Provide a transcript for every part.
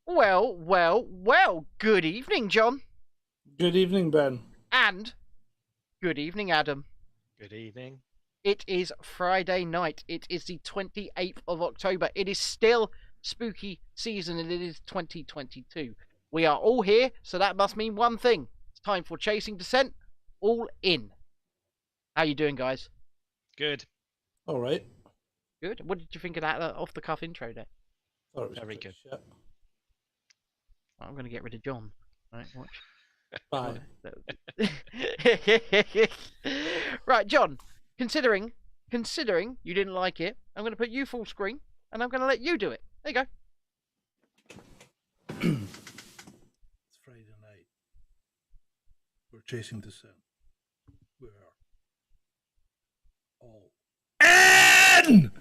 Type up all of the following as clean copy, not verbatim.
Well, good evening, John. Good evening, Ben. And good evening, Adam. Good evening. It is Friday night. It is the 28th of October. It is still spooky season and it is 2022. We are all here, so that must mean one thing. It's time for Chasing Dissent, all in. How you doing, guys? Good. All right. Good. What did you think of that off-the-cuff intro there? Very good. Shit. I'm going to get rid of John. All right, watch. Bye. Right, John, considering you didn't like it, I'm going to put you full screen and I'm going to let you do it. There you go. It's Friday night. We're chasing Dissent. We're all in!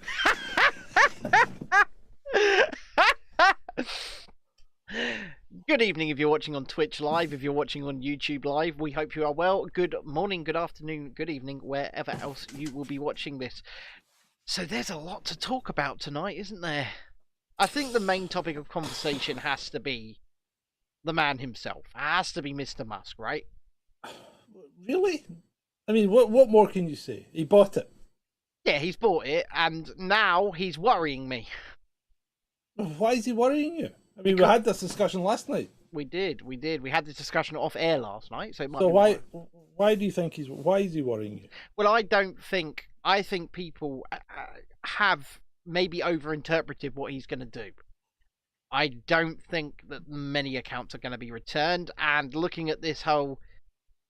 Good evening if you're watching on Twitch Live, if you're watching on YouTube Live. We hope you are well. Good morning, good afternoon, good evening, wherever else you will be watching this. So there's a lot to talk about tonight, isn't there? I think the main topic of conversation has to be the man himself. It has to be Mr. Musk, right? Really? I mean, what more can you say? He bought it. Yeah, he's bought it, and now he's worrying me. Why is he worrying you? I mean, we had this discussion last night. We did. We had this discussion off air last night, so it might So be why do you think why is he worrying you? Well, I think people have maybe overinterpreted what he's going to do. I don't think that many accounts are going to be returned, and looking at this whole,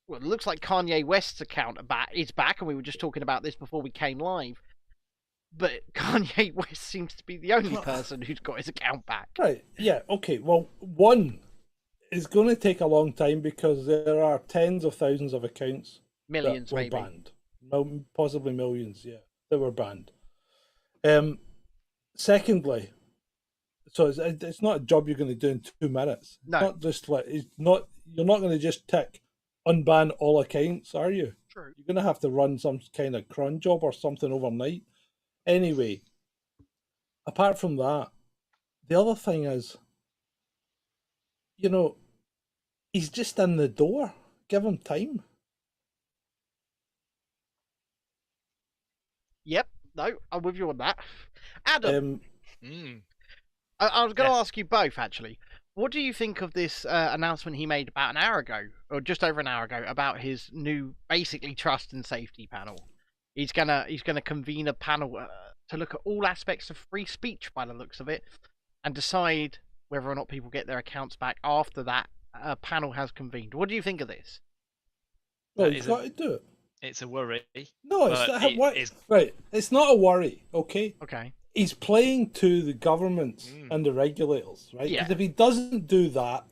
well, it looks like Kanye West's account is back, and we were just talking about this before we came live. But Kanye West seems to be the only person who's got his account back. Right, yeah, okay. Well, one is going to take a long time because there are tens of thousands of accounts Millions, that were maybe. banned. Possibly millions, yeah, that were banned. Secondly, so it's not a job you're going to do in 2 minutes. No. Not just like, you're not going to just tick unban all accounts, are you? True. You're going to have to run some kind of cron job or something overnight. Anyway, apart from that, the other thing is, he's just in the door. Give him time. Yep. No, I'm with you on that. Adam, Mm. I was going to ask you both, actually. What do you think of this announcement he made about an hour ago, or just over an hour ago, about his new, basically, trust and safety panel? He's gonna convene a panel to look at all aspects of free speech, by the looks of it, and decide whether or not people get their accounts back after that panel has convened. What do you think of this? Well, he's got to do it. It's a worry. No, it's not a worry, okay? Okay. He's playing to the governments and the regulators, right? Yeah. Because if he doesn't do that,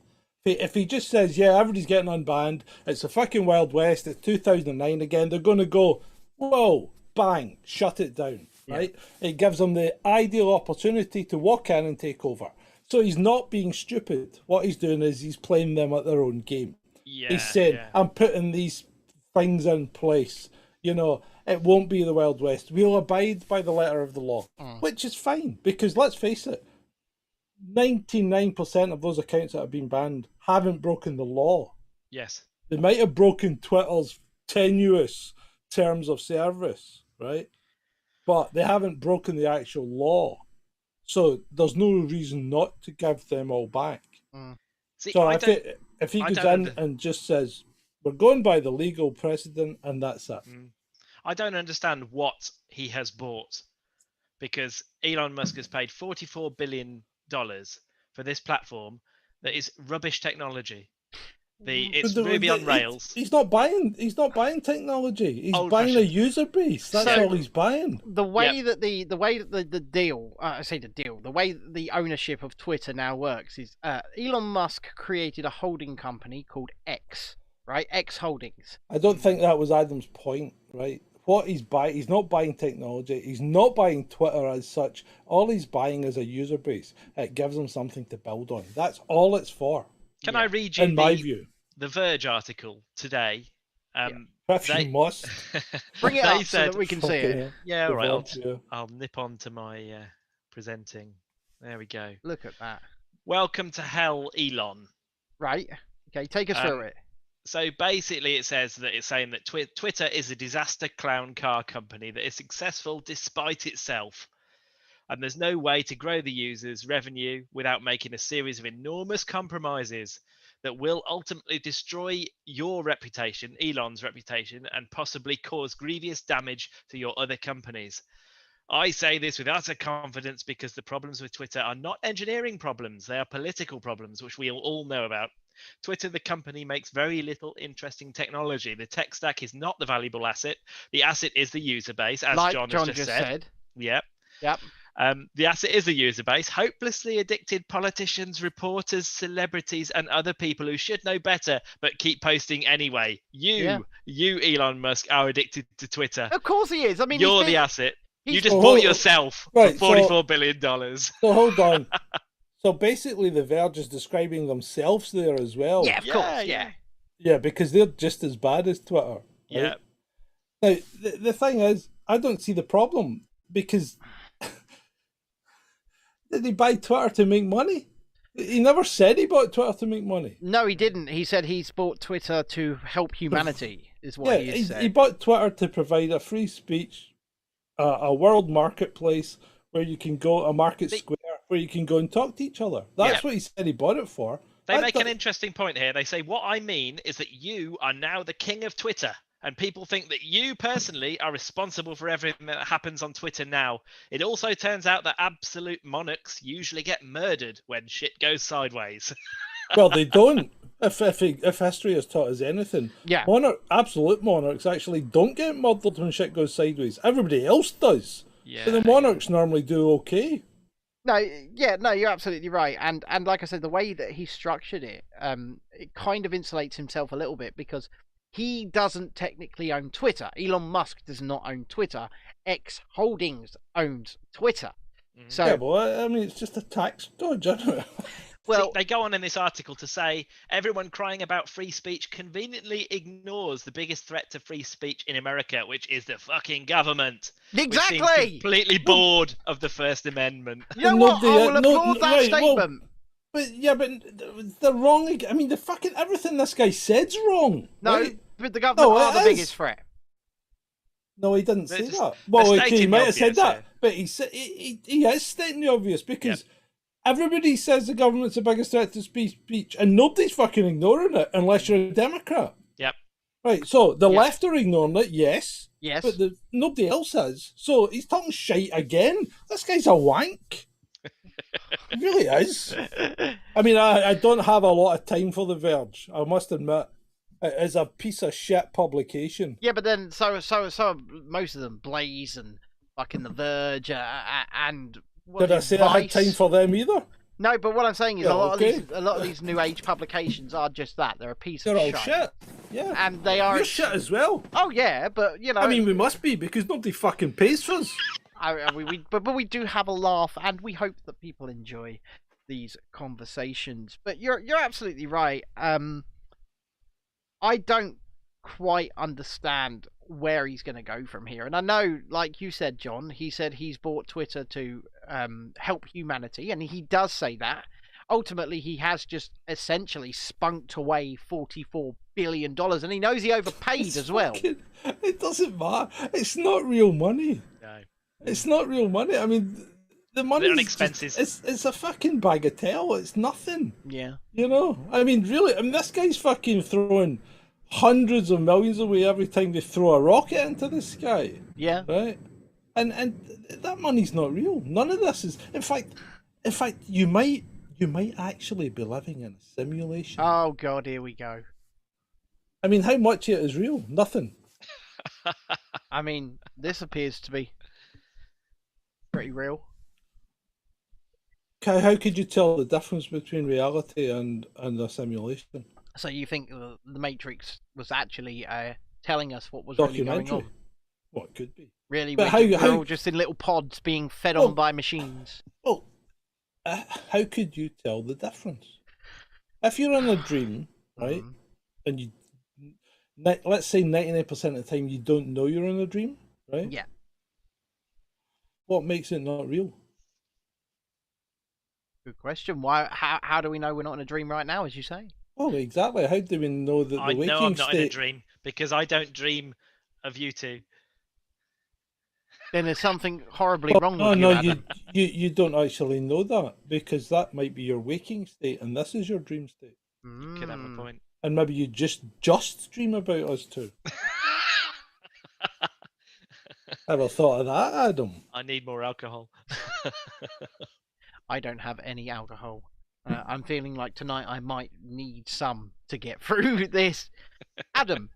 if he just says, yeah, everybody's getting unbanned, it's a fucking Wild West, it's 2009 again, they're going to go, whoa, bang, shut it down, right? It gives them the ideal opportunity to walk in and take over. So he's not being stupid. What he's doing is he's playing them at their own game. Yeah, He's saying, I'm putting these things in place. It won't be the Wild West. We'll abide by the letter of the law, which is fine, because let's face it, 99% of those accounts that have been banned haven't broken the law. Yes. They might have broken Twitter's tenuous terms of service, right? But they haven't broken the actual law. So there's no reason not to give them all back. See, So if he goes in and just says, we're going by the legal precedent and that's it. I don't understand what he has bought, because Elon Musk has paid $44 billion for this platform that is rubbish technology. It's Ruby on Rails. He's not buying technology. He's buying a user base. That's all he's buying. The way that the deal, the way that the ownership of Twitter now works is Elon Musk created a holding company called X, right? X Holdings. I don't think that was Adam's point, right? What he's buying, he's not buying technology. He's not buying Twitter as such. All he's buying is a user base. It gives him something to build on. That's all it's for. Can I read you in my view, the Verge article today? If you must. Bring it up so that we can see it. Yeah, all right. I'll nip on to my presenting. There we go. Look at that. welcome to hell, Elon. Right. Okay, take us through it. So basically, it says that it's saying that Twitter is a disaster clown car company that is successful despite itself. And there's no way to grow the users' revenue without making a series of enormous compromises that will ultimately destroy your reputation, Elon's reputation, and possibly cause grievous damage to your other companies. I say this with utter confidence because the problems with Twitter are not engineering problems, they are political problems, which we all know about. Twitter, the company, makes very little interesting technology. The tech stack is not the valuable asset. The asset is the user base, as Like John John has just just said. said. Yep. Yep. The asset is the user base. Hopelessly addicted politicians, reporters, celebrities, and other people who should know better but keep posting anyway. You, Elon Musk, are addicted to Twitter. Of course he is. I mean, You're the asset. You just Oh, bought yourself right, for $44 billion. So hold on. So basically, The Verge is describing themselves there as well. Yeah, of course. Yeah. Yeah, because they're just as bad as Twitter. Right? Yeah. Now, the thing is, I don't see the problem because did he buy Twitter to make money? He never said he bought Twitter to make money. No, he didn't. He said he's bought Twitter to help humanity, is what he said. He bought Twitter to provide a free speech, a world marketplace where you can go, a market square where you can go and talk to each other. That's what he said he bought it for. They make an interesting point here. They say, what I mean is that you are now the king of Twitter. And people think that you personally are responsible for everything that happens on Twitter now. It also turns out that absolute monarchs usually get murdered when shit goes sideways. Well, they don't. If history has taught us anything, absolute monarchs actually don't get murdered when shit goes sideways. Everybody else does. Yeah. But the monarchs normally do okay. No, you're absolutely right. And like I said, the way that he structured it, it kind of insulates himself a little bit because he doesn't technically own Twitter. Elon Musk does not own Twitter. X Holdings owns Twitter. Mm-hmm. So yeah, but I mean, it's just a tax dodge, isn't it? Well, they go on in this article to say everyone crying about free speech conveniently ignores the biggest threat to free speech in America, which is the fucking government. Exactly. Which seems completely bored of the First Amendment. You know what? I will applaud that statement. But they're wrong. I mean, the fucking everything this guy said's wrong. No, right? but the government are the biggest threat. No, he didn't say that. Well, okay, he might have said that, but he is stating the obvious because everybody says the government's the biggest threat to speech, and nobody's fucking ignoring it unless you're a Democrat. Yep. Right. So the left are ignoring it, yes, but nobody else is. So he's talking shite again. This guy's a wank. He really is. I mean, I don't have a lot of time for The Verge. I must admit. It is a piece of shit publication. Yeah, but then so most of them, Blaze and fucking The Verge and did I say Vice? I had time for them either? No, but what I'm saying is a lot of these new age publications are just that. They're a piece of shit. They're all shit. Yeah. And they are shit as well. Oh yeah, but you know. I mean, we must be because nobody fucking pays for us. But we do have a laugh, and we hope that people enjoy these conversations. But you're absolutely right. I don't quite understand where he's going to go from here. And I know, like you said, John, he said he's bought Twitter to help humanity, and he does say that. Ultimately, he has just essentially spunked away $44 billion, and he knows he overpaid as well. It doesn't matter. It's not real money. No. It's not real money. I mean, the money on expenses. It's a fucking bagatelle. It's nothing. Yeah. You know? I mean, really, this guy's fucking throwing hundreds of millions away every time they throw a rocket into the sky. Yeah. Right? And that money's not real. None of this is. In fact, you might actually be living in a simulation. Oh God, here we go. I mean, how much of it is real? Nothing. I mean, this appears to be pretty real. How could you tell the difference between reality and a simulation? So you think the Matrix was actually telling us what was really going on? Well, it could be. Really, we're all just in little pods being fed on by machines. Well, how could you tell the difference? If you're in a dream, right, and you, let's say 99% of the time you don't know you're in a dream, right? Yeah. What makes it not real? Good question. Why? How do we know we're not in a dream right now, as you say? Oh, exactly. How do we know that the I waking know I'm not in a state? dream because I don't dream of you two. Then there's something horribly wrong No, with you, no, Adam. you don't actually know that because that might be your waking state, and this is your dream state. You could have a point. And maybe you just dream about us too. Ever thought of that, Adam? I need more alcohol. I don't have any alcohol. I'm feeling like tonight I might need some to get through this. Adam,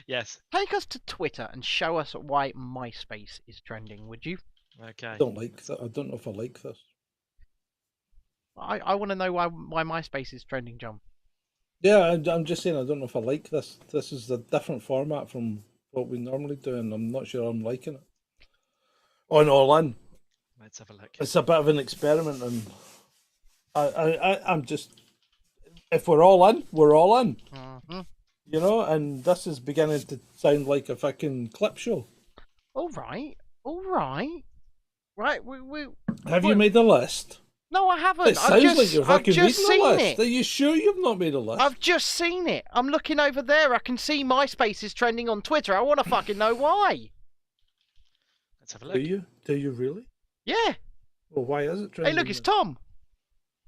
Yes. take us to Twitter and show us why MySpace is trending, would you? Okay. I don't like that. I don't know if I like this. I want to know why MySpace is trending, John. Yeah, I'm just saying I don't know if I like this. This is a different format from what we normally do, and I'm not sure I'm liking it. On all in, Let's have a look. it's a bit of an experiment, and I'm just, if we're all in, we're all in. Mm-hmm. You know, and this is beginning to sound like a fucking clip show. All right. Right, we Have you made the list? No, I haven't. It sounds like you're I've fucking just reading the seen list. it. Are you sure you've not made a list? I've just seen it. I'm looking over there. I can see MySpace is trending on Twitter. I want to fucking know why. Let's have a look. Do you? Do you really? Yeah. Well, why is it Hey, trending? look, it's Tom.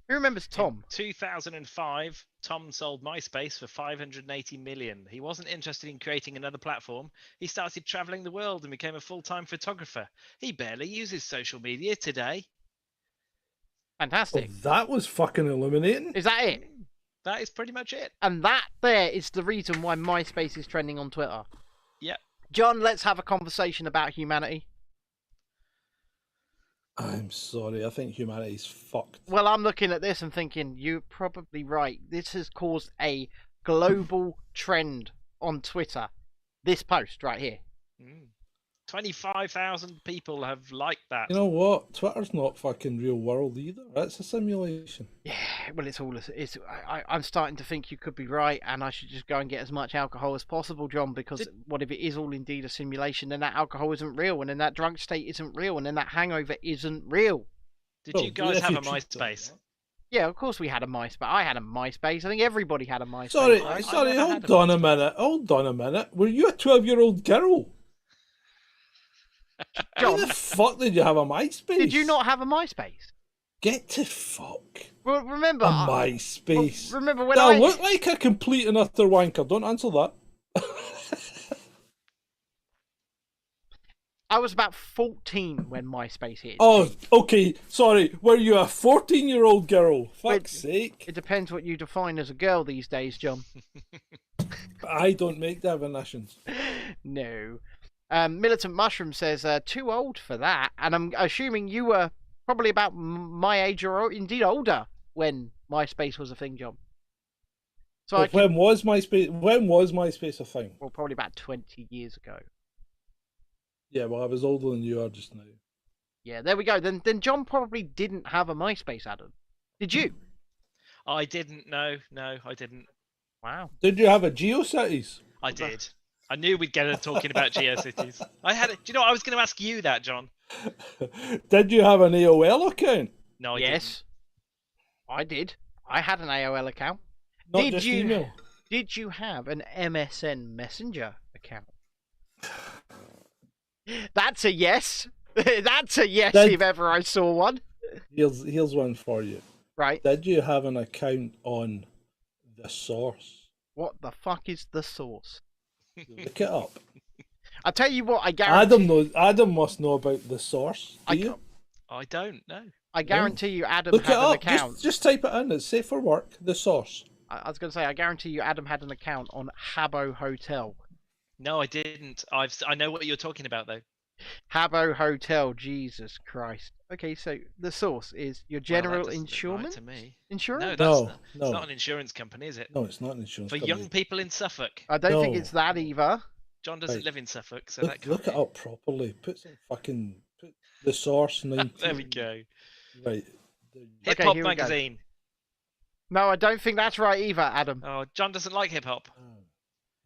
Who remembers Tom? 2005, Tom sold MySpace for 580 million. He wasn't interested in creating another platform. He started traveling the world and became a full-time photographer. He barely uses social media today. Oh, Fantastic. that was fucking illuminating. Is that it? That is pretty much it. And that there is the reason why MySpace is trending on Twitter. Yep. John, let's have a conversation about humanity. I'm sorry, I think humanity's fucked. Well, I'm looking at this and thinking, you're probably right. This has caused a global trend on Twitter. This post right here. 25,000 people have liked that. You know what? Twitter's not fucking real world either. It's a simulation. Yeah, well, I'm starting to think you could be right, and I should just go and get as much alcohol as possible, John, because what if it is all indeed a simulation, then that alcohol isn't real, and then that drunk state isn't real, and then that hangover isn't real. Did you guys have a MySpace? Yeah, of course we had a MySpace. I had a MySpace. I think everybody had a MySpace. Sorry, right? sorry, hold on a minute. Were you a 12-year-old girl? How the fuck did you have a MySpace? Did you not have a MySpace? Get to fuck. Well, remember... A MySpace. Well, remember when I look like a complete and utter wanker. Don't answer that. I was about 14 when MySpace hit. Oh, okay. Sorry. Were you a 14-year-old girl? Fuck's sake. It depends what you define as a girl these days, John. I don't make definitions. No. Militant Mushroom says, too old for that. And I'm assuming you were probably about my age or indeed older when MySpace was a thing, John. So when was MySpace a thing? Well, probably about 20 years ago. Yeah, well, I was older than you are just now. Yeah, there we go. Then John probably didn't have a MySpace, Adam. Did you? I didn't. No, I didn't. Wow. Did you have a GeoCities? I did. I knew we'd get her talking about GeoCities. I had it. Do you know? I was going to ask you that, John. Did you have an AOL account? No, I yes, didn't. I did. I had an AOL account. Not just email. Did you have an MSN Messenger account? That's a yes. That's a yes if ever I saw one. Here's one for you. Right. Did you have an account on The Source? What the fuck is The Source? Look it up. I'll tell you what, I guarantee... Adam must know about The Source. Do you? I don't know. I guarantee you Adam Look had it up. an account. Just type it in. It's safe for work. The Source. I was going to say, I guarantee you Adam had an account on Habbo Hotel. No, I didn't. I know what you're talking about, though. Habbo Hotel, Jesus Christ. Okay, so The Source is your general insurance? To me. Insurance? No, it's not an insurance company, is it? No, it's not an insurance company. For young people in Suffolk. I don't think it's that either. John doesn't live in Suffolk, so look it up properly. Put The Source 19. There we go. Right. Hip Hop magazine. No, I don't think that's right either, Adam. Oh, John doesn't like hip hop. Oh,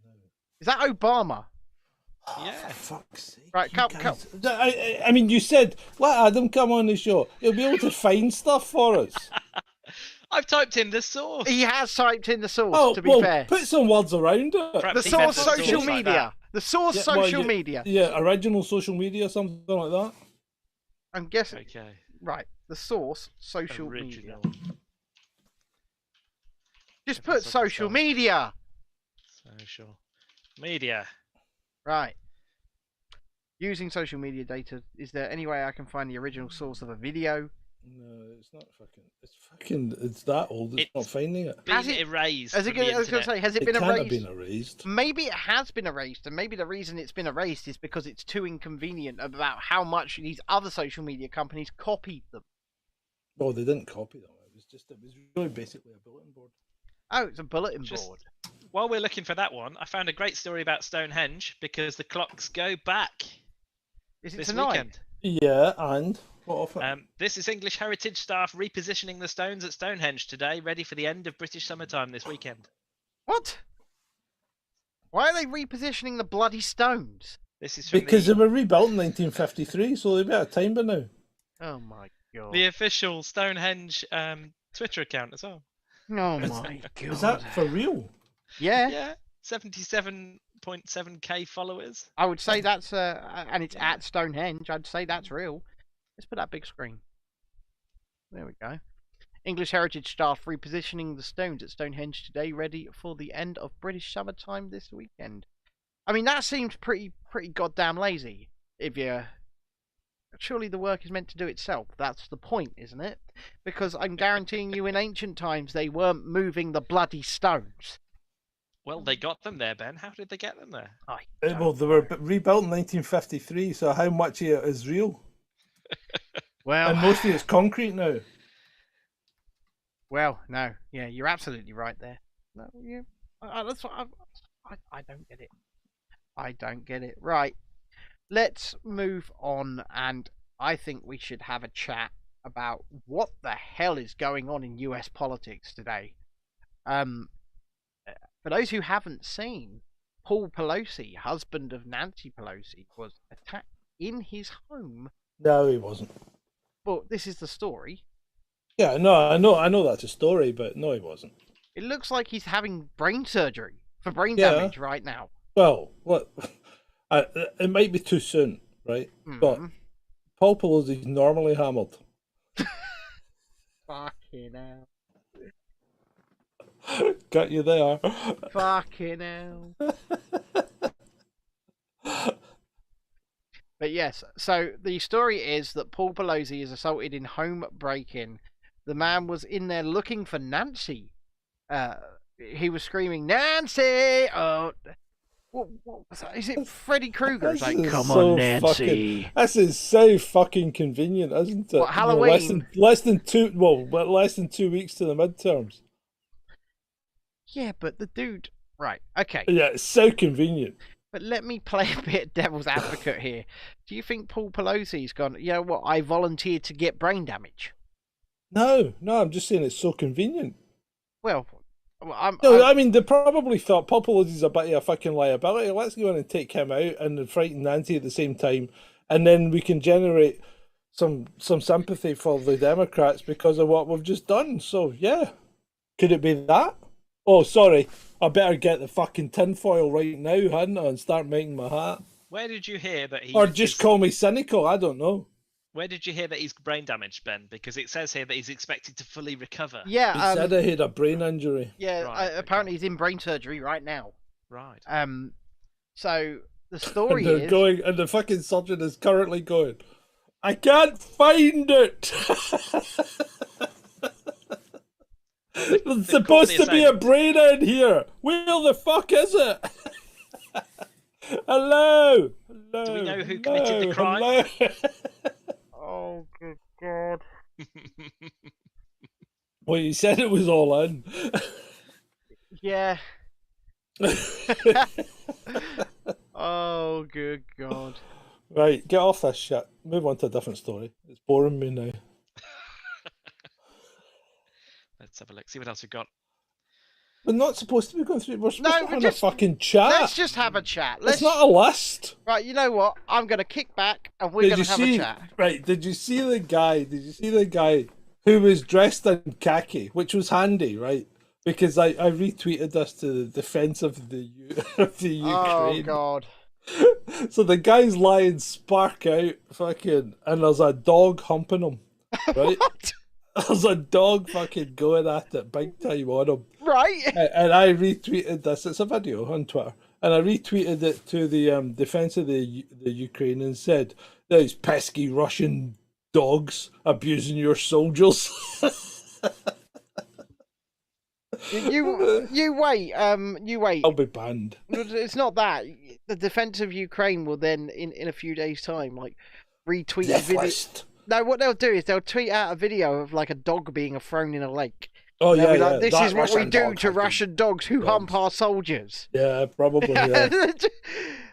no. Is that Obama? Yeah. For fuck's sake. Right, come. I mean, you said, let Adam come on the show. He'll be able to find stuff for us. I've typed in the source. He has typed in the source. Oh, to be well, fair, put some words around it. Perhaps the he meant source the social source like media. that. The source Yeah, well, social yeah, media. Yeah, original social media, something like that. I'm guessing. Okay. Right. The source social Original. media. Just If put that's what it's social done. media. Social media. Right. Using social media data. Is there any way I can find the original source of a video? No, it's not fucking. It's that old. It's not It's finding it. Been Has it- erased Has it from the I was going internet. to say, has it It been can't have erased? been erased. Maybe it has been erased, and maybe the reason it's been erased is because it's too inconvenient about how much these other social media companies copied them. Oh, they didn't copy them. It was really basically a bulletin board. Oh, it's a bulletin Just- board. While we're looking for that one, I found a great story about Stonehenge because the clocks go back Is it this tonight? weekend. Yeah, and what of it? This is English heritage staff repositioning the stones at Stonehenge today, ready for the end of British summertime this weekend. What? Why are they repositioning the bloody stones? This is from Because they were rebuilt in 1953, so they'd be out of time by now. Oh my god. the official Stonehenge Twitter account as well. Oh my god. Is that for real? Yeah, Yeah, 77.7k followers. I would say that's and it's at Stonehenge. I'd say that's real. Let's put that big screen. There we go. English heritage staff repositioning the stones at Stonehenge today, ready for the end of British summertime this weekend. I mean, that seems pretty goddamn lazy. If you surely the work is meant to do itself. That's the point, isn't it? Because I'm guaranteeing you, in ancient times, they weren't moving the bloody stones. Well, they got them there, Ben. How did they get them there? Well, they were rebuilt in 1953, so how much of it is real? Well, And mostly it's concrete now. well, no, yeah, you're absolutely right there. No, yeah, that's what I don't get it. I don't get it. Right, let's move on, and I think we should have a chat about what the hell is going on in US politics today. For those who haven't seen, Paul Pelosi, husband of Nancy Pelosi, was attacked in his home. No, he wasn't. Well, this is the story. Yeah, no, I know that's a story, but no, he wasn't. It looks like he's having brain surgery for brain Yeah. damage right now. Well, what? It might be too soon, right? But Mhm. Paul Pelosi's normally hammered. Fucking hell. Got you there. Fucking hell. But yes, so the story is that Paul Pelosi is assaulted in home break-in. The man was in there looking for Nancy. He was screaming, "Nancy!" Oh, what was that? Is it Freddy Krueger? It's like, This is "Come so on, Nancy." This is so fucking convenient, isn't it? What, You know, Halloween? less than 2 weeks to the midterms. Yeah, but the dude. Right, okay. Yeah, it's so convenient. But let me play a bit of devil's advocate here. Do you think Paul Pelosi's gone, you know what, I volunteered to get brain damage? No, I'm just saying it's so convenient. Well, I mean, they probably thought Paul Pelosi's a bit of a fucking liability. Let's go in and take him out and frighten Nancy at the same time, and then we can generate some sympathy for the Democrats because of what we've just done. So yeah, could it be that? Oh, sorry, I better get the fucking tinfoil right now, hadn't I, and start making my hat. Where did you hear that he? Or just call me cynical. I don't know. Where did you hear that he's brain damaged, Ben? Because it says here that he's expected to fully recover. He yeah, said I had a brain injury. yeah. Right, Apparently, he's in brain surgery right now. Right. So the And story they're is, going, and the fucking surgeon is currently going, I can't find it. There's supposed to be a brain in here. Where the fuck is it? Hello. Do we know who committed the crime? Hello. oh good god, Well, you said it was all in. yeah. Oh good god. Right, get off this shit. Move on to a different story. It's boring me now. Let's have a look. See what else we've got. We're not supposed to be going through. We're supposed to we're have just- a fucking chat. Let's just have a chat. It's not a list. Right, you know what? I'm gonna kick back and we're gonna have a chat. Right, did you see the guy who was dressed in khaki, which was handy, right? Because I retweeted this to the defense of of the Oh Ukraine. God. So the guy's lying spark out, fucking, and there's a dog humping him, right? What? There's a dog fucking going at it big time on him. Right. And I retweeted this. It's a video on Twitter. And I retweeted it to the defense of the Ukraine and said, "Those pesky Russian dogs abusing your soldiers." You wait. You wait. I'll be banned. It's not that. The defense of Ukraine will then, in a few days' time, like retweet a Death video. list. No, what they'll do is they'll tweet out a video of like a dog being thrown in a lake. Oh They'll yeah, be like, yeah. this That is what we Russian do dog to has been- Russian dogs who hump our soldiers. Yeah, probably. Yeah.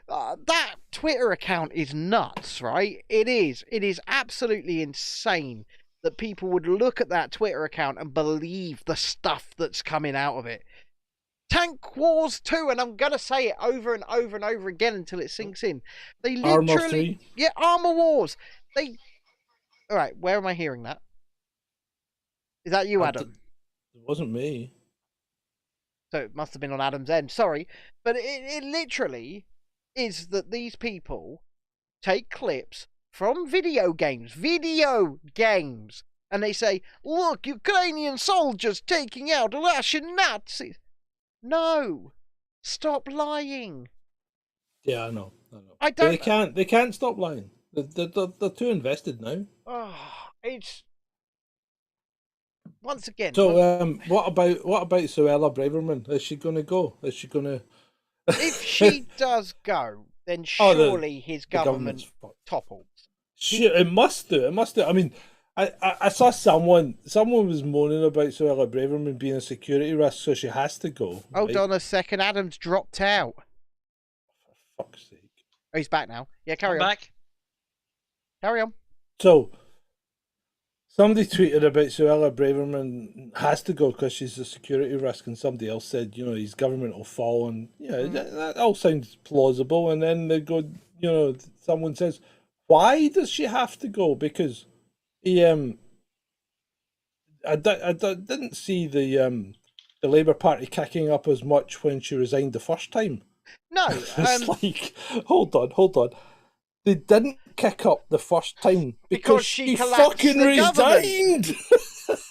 That Twitter account is nuts, right? It is. It is absolutely insane that people would look at that Twitter account and believe the stuff that's coming out of it. Tank Wars 2, and I'm going to say it over and over and over again until it sinks in. They literally... Armor 3. Yeah, Armor Wars. They... Alright, where am I hearing that? Is that you, Adam? It wasn't me. So it must have been on Adam's end. Sorry. But it literally is that these people take clips from video games, and they say, look, Ukrainian soldiers taking out Russian Nazis. No. Stop lying. Yeah, I know. I But don't... they can't stop lying. They're too invested now. Oh, it's... Once again... So, what about Suella Braverman? Is she going to go? Is she going to... If she does go, then Oh, surely his the government government's fucked. topples. It must do. It must do. I mean, I saw someone was moaning about Suella Braverman being a security risk, so she has to go. Hold right? on a second, Adam's dropped out. For fuck's sake. Oh, he's back now. Yeah, I'm carry on. back. Carry on. So, somebody tweeted about Suella Braverman has to go because she's a security risk, and somebody else said, his government will fall, and that all sounds plausible. And then they go, someone says, why does she have to go? Because I didn't see the Labour Party kicking up as much when she resigned the first time. No, It's like, hold on. They didn't kick up the first time because she collapsed fucking the government. resigned.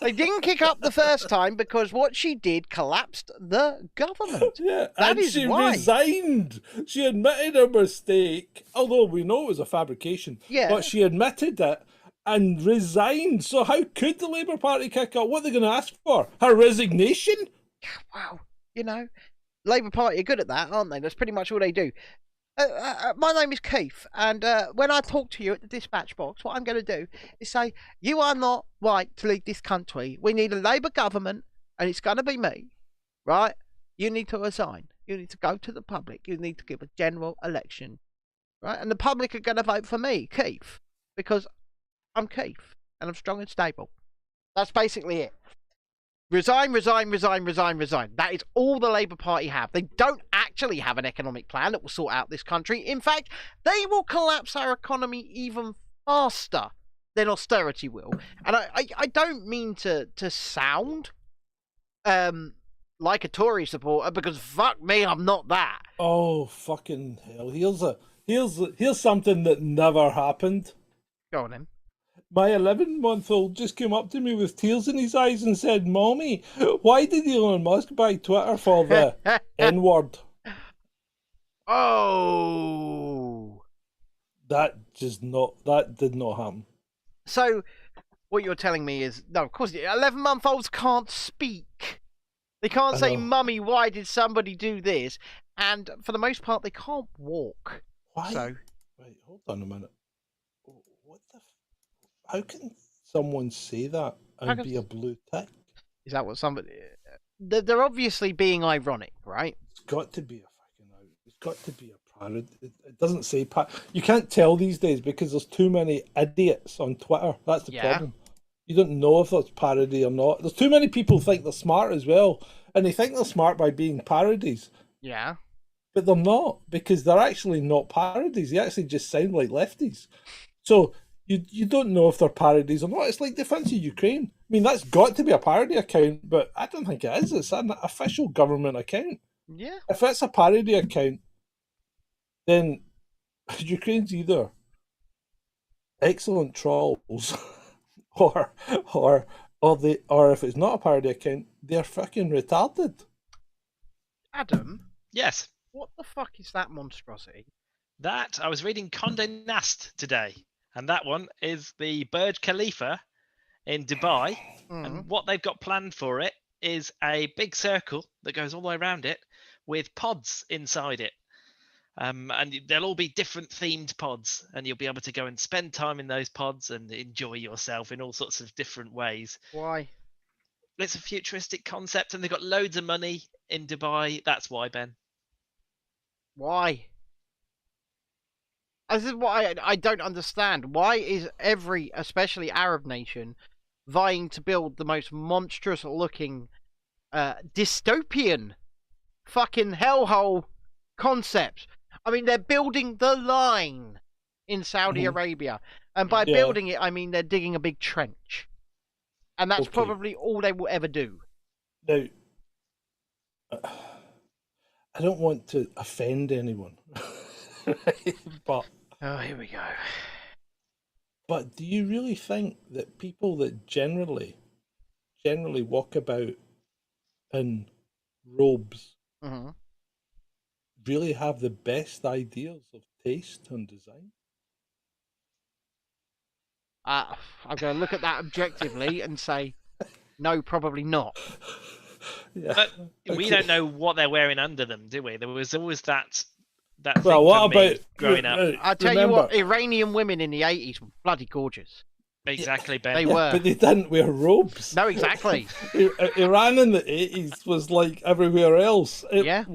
They didn't kick up the first time because what she did collapsed the government. Yeah, That and is she why. resigned. She admitted her mistake, although we know it was a fabrication. Yeah. But she admitted it and resigned. So how could the Labour Party kick up? What are they going to ask for? Her resignation? Wow, Labour Party are good at that, aren't they? That's pretty much all they do. My name is Keith, and when I talk to you at the dispatch box, what I'm going to do is say, you are not right to lead this country. We need a Labour government, and it's going to be me, right? You need to resign. You need to go to the public. You need to give a general election, right? And the public are going to vote for me, Keith, because I'm Keith, and I'm strong and stable. That's basically it. Resign. That is all the Labour Party have. They don't actually have an economic plan that will sort out this country. In fact, they will collapse our economy even faster than austerity will. And I don't mean to sound like a Tory supporter, because fuck me, I'm not that. Oh, fucking hell. Here's something that never happened. Go on then. My 11-month-old just came up to me with tears in his eyes and said, Mommy, why did Elon Musk buy Twitter for the N-word? Oh. That did not happen. So, what you're telling me is, no, of course, 11-month-olds can't speak. They can't say, Mummy, why did somebody do this? And for the most part, they can't walk. Why? So, Wait, hold on a minute. What the... How can someone say that and be a blue tick? Is that what somebody... They're obviously being ironic, right? It's got to be a fucking... It's got to be a parody. It doesn't say... You can't tell these days because there's too many idiots on Twitter. That's the problem. You don't know if that's parody or not. There's too many people who think they're smart as well. And they think they're smart by being parodies. Yeah. But they're not, because they're actually not parodies. They actually just sound like lefties. So... you don't know if they're parodies or not. It's like Defence of Ukraine. I mean, that's got to be a parody account, but I don't think it is. It's an official government account. Yeah. If it's a parody account, then Ukraine's either excellent trolls, or if it's not a parody account, they're fucking retarded. Adam, Yes. what the fuck is that monstrosity? That I was reading Condé Nast today, and that one is the Burj Khalifa in Dubai. And what they've got planned for it is a big circle that goes all the way around it with pods inside it. And they'll all be different themed pods, and you'll be able to go and spend time in those pods and enjoy yourself in all sorts of different ways. Why? It's a futuristic concept, and they've got loads of money in Dubai. That's why, Ben. Why? This is what I don't understand. Why is every, especially Arab nation, vying to build the most monstrous looking dystopian fucking hellhole concept? I mean, they're building the line in Saudi Arabia. And by building it, I mean they're digging a big trench. And that's probably all they will ever do. Now, I don't want to offend anyone, but... Oh, here we go. But do you really think that people that generally walk about in robes really have the best ideas of taste and design? I'm going to look at that objectively and say, no, probably not. Yeah. But we don't know what they're wearing under them, do we? There was always that thing Well, what for me about growing up? I'll tell you what, Iranian women in the 80s were bloody gorgeous. Exactly, Ben. They were. But they didn't wear robes. No, exactly. Iran in the 80s was like everywhere else. It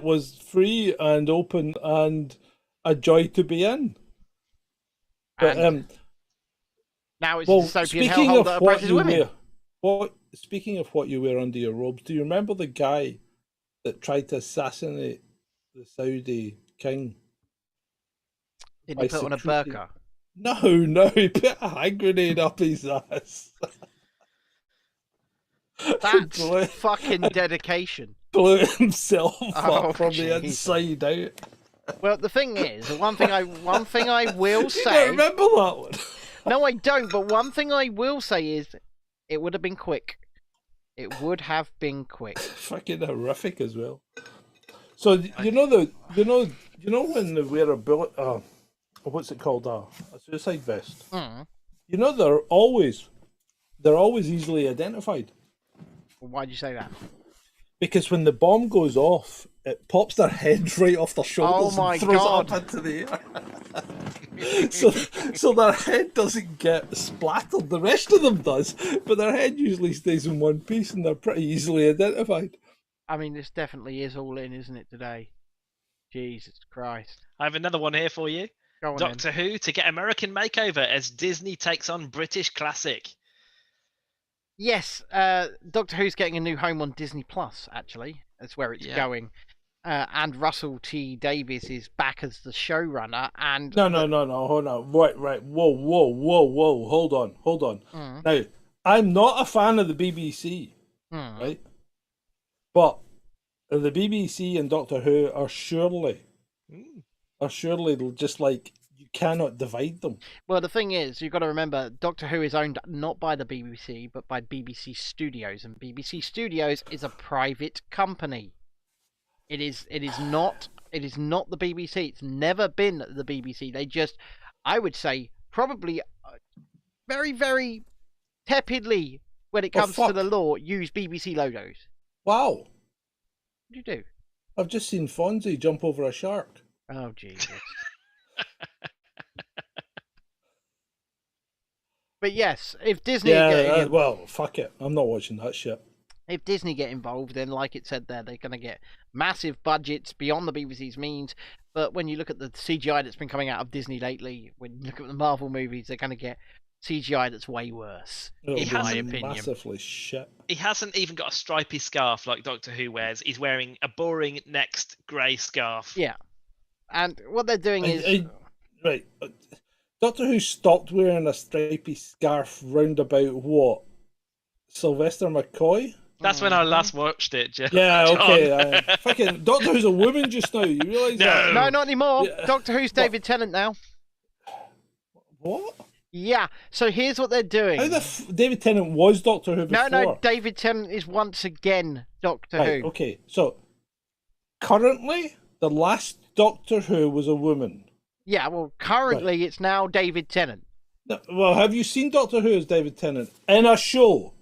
was free and open and a joy to be in. But now it's a dystopian hellhole that oppresses women. Speaking of what you wear under your robes, do you remember the guy that tried to assassinate the Saudi king? Did he put on a burqa? No, he put a hand grenade up his ass. That's fucking dedication. Blew himself up from the inside out. Well, the thing is, one thing I will say. You don't remember that one? No, I don't. But one thing I will say is, it would have been quick. It would have been quick. Fucking horrific as well. So you know when they wear a bullet, what's it called, a suicide vest? You know they're always easily identified. Well, why'd you say that? Because when the bomb goes off, it pops their head right off their shoulders and throws it up into the air. so their head doesn't get splattered. The rest of them does, but their head usually stays in one piece, and they're pretty easily identified. I mean, this definitely is all in, isn't it, today? Jesus Christ. I have another one here for you. Go on, Doctor Who to get American makeover as Disney takes on British classic. Yes, Doctor Who's getting a new home on Disney Plus. Actually, that's where it's going. And Russell T Davies is back as the showrunner. And no, hold on, right, whoa, hold on. Now, I'm not a fan of the BBC, right? But the BBC and Doctor Who are surely just like, you cannot divide them. Well, the thing is, you've got to remember, Doctor Who is owned not by the BBC, but by BBC Studios, and BBC Studios is a private company. It is not the BBC. It's never been the BBC. They just, I would say, probably very, very tepidly, when it comes to the law, use BBC logos. Wow. What do you do? I've just seen Fonzie jump over a shark. Oh, Jesus. But yes, if Disney... well, fuck it. I'm not watching that shit. If Disney get involved, then like it said there, they're going to get massive budgets beyond the BBC's means. But when you look at the CGI that's been coming out of Disney lately, when you look at the Marvel movies, they're going to get CGI that's way worse. In my opinion. Massively shit. He hasn't even got a stripy scarf like Doctor Who wears. He's wearing a boring next grey scarf. Yeah. And what they're doing is... Right. Doctor Who stopped wearing a stripy scarf round about what? Sylvester McCoy? That's when I last watched it, John. Yeah, okay. John. Fucking Doctor Who's a woman just now. You realise that? No, not anymore. Yeah. Doctor Who's David Tennant now. What? Yeah. So here's what they're doing. How David Tennant was Doctor Who before? No. David Tennant is once again Doctor Right, Who. okay. So currently, the last Doctor Who was a woman. Yeah. Well, currently it's now David Tennant. No, well, have you seen Doctor Who as David Tennant in a show?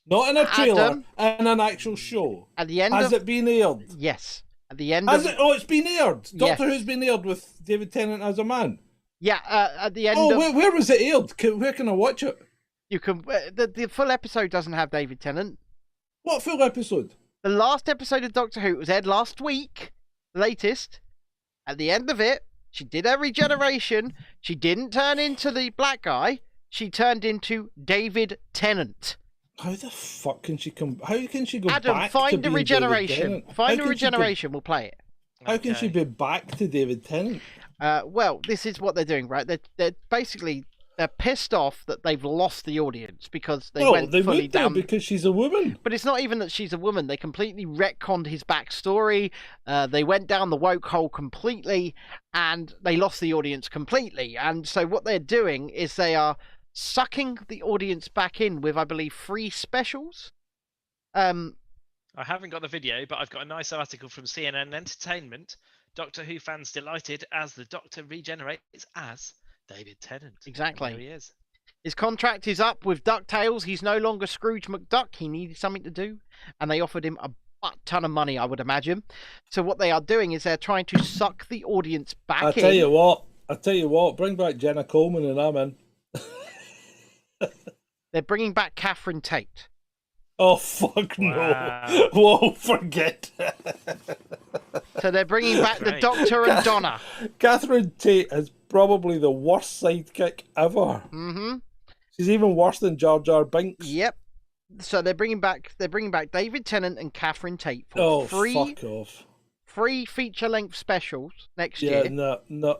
Not in a trailer, Adam, in an actual show. At the end Has it been aired? Yes. At the end Has of it? Oh, it's been aired. Doctor Yes. Who's been aired with David Tennant as a man. Yeah. At the end Oh, of where was it aired? Where can I watch it? you can the full episode doesn't have David Tennant. What full episode? The last episode of Doctor Who was aired last week, latest. At the end of it, she did her regeneration. She didn't turn into the black guy. She turned into David Tennant. How the fuck can she come? How can she go Adam, back to find a being regeneration. David Tennant? Find How a can she go- regeneration. We'll play it. How can she be back to David Tennant? Well, this is what they're doing, right? They're basically they're pissed off that they've lost the audience because they went they fully would do down. because she's a woman. But it's not even that she's a woman. They completely retconned his backstory. They went down the woke hole completely, and they lost the audience completely. And so what they're doing is they are sucking the audience back in with, I believe, 3 specials. I haven't got the video, but I've got a nice article from CNN Entertainment. Doctor Who fans delighted as the Doctor regenerates as David Tennant. Exactly. And there he is. His contract is up with DuckTales. He's no longer Scrooge McDuck. He needed something to do, and they offered him a butt ton of money, I would imagine. So what they are doing is they're trying to suck the audience back in. I tell you what, bring back Jenna Coleman and I'm in. They're bringing back Catherine Tate. Oh, fuck Wow. no. Whoa, forget it. So they're bringing back the Great. Doctor and Donna. Catherine Tate is probably the worst sidekick ever. Mm-hmm. She's even worse than Jar Jar Binks. Yep. So they're bringing back David Tennant and Catherine Tate for Oh, free fuck off. feature-length specials next Yeah, year. no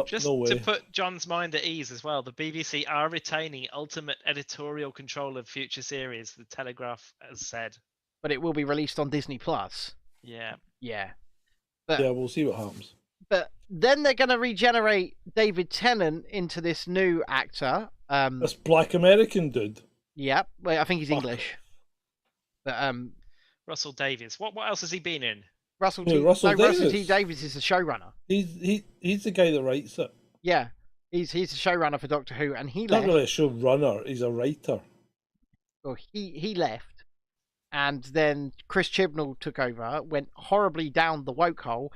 Just way. to put John's mind at ease as well, the BBC are retaining ultimate editorial control of future series, the Telegraph has said. But it will be released on Disney Plus. Yeah. Yeah. Yeah, we'll see what happens. But then they're going to regenerate David Tennant into this new actor. This black American dude. Yeah, well, I think he's Fuck. English. But Russell Davies. What else has he been in? Russell Who, T. Russell no, Russell T. Davies? Davies is the showrunner. He's the guy that writes it. Yeah, he's the showrunner for Doctor Who, and he He's not left. really a showrunner, he's a writer. Well, he left, and then Chris Chibnall took over. Went horribly down the woke hole,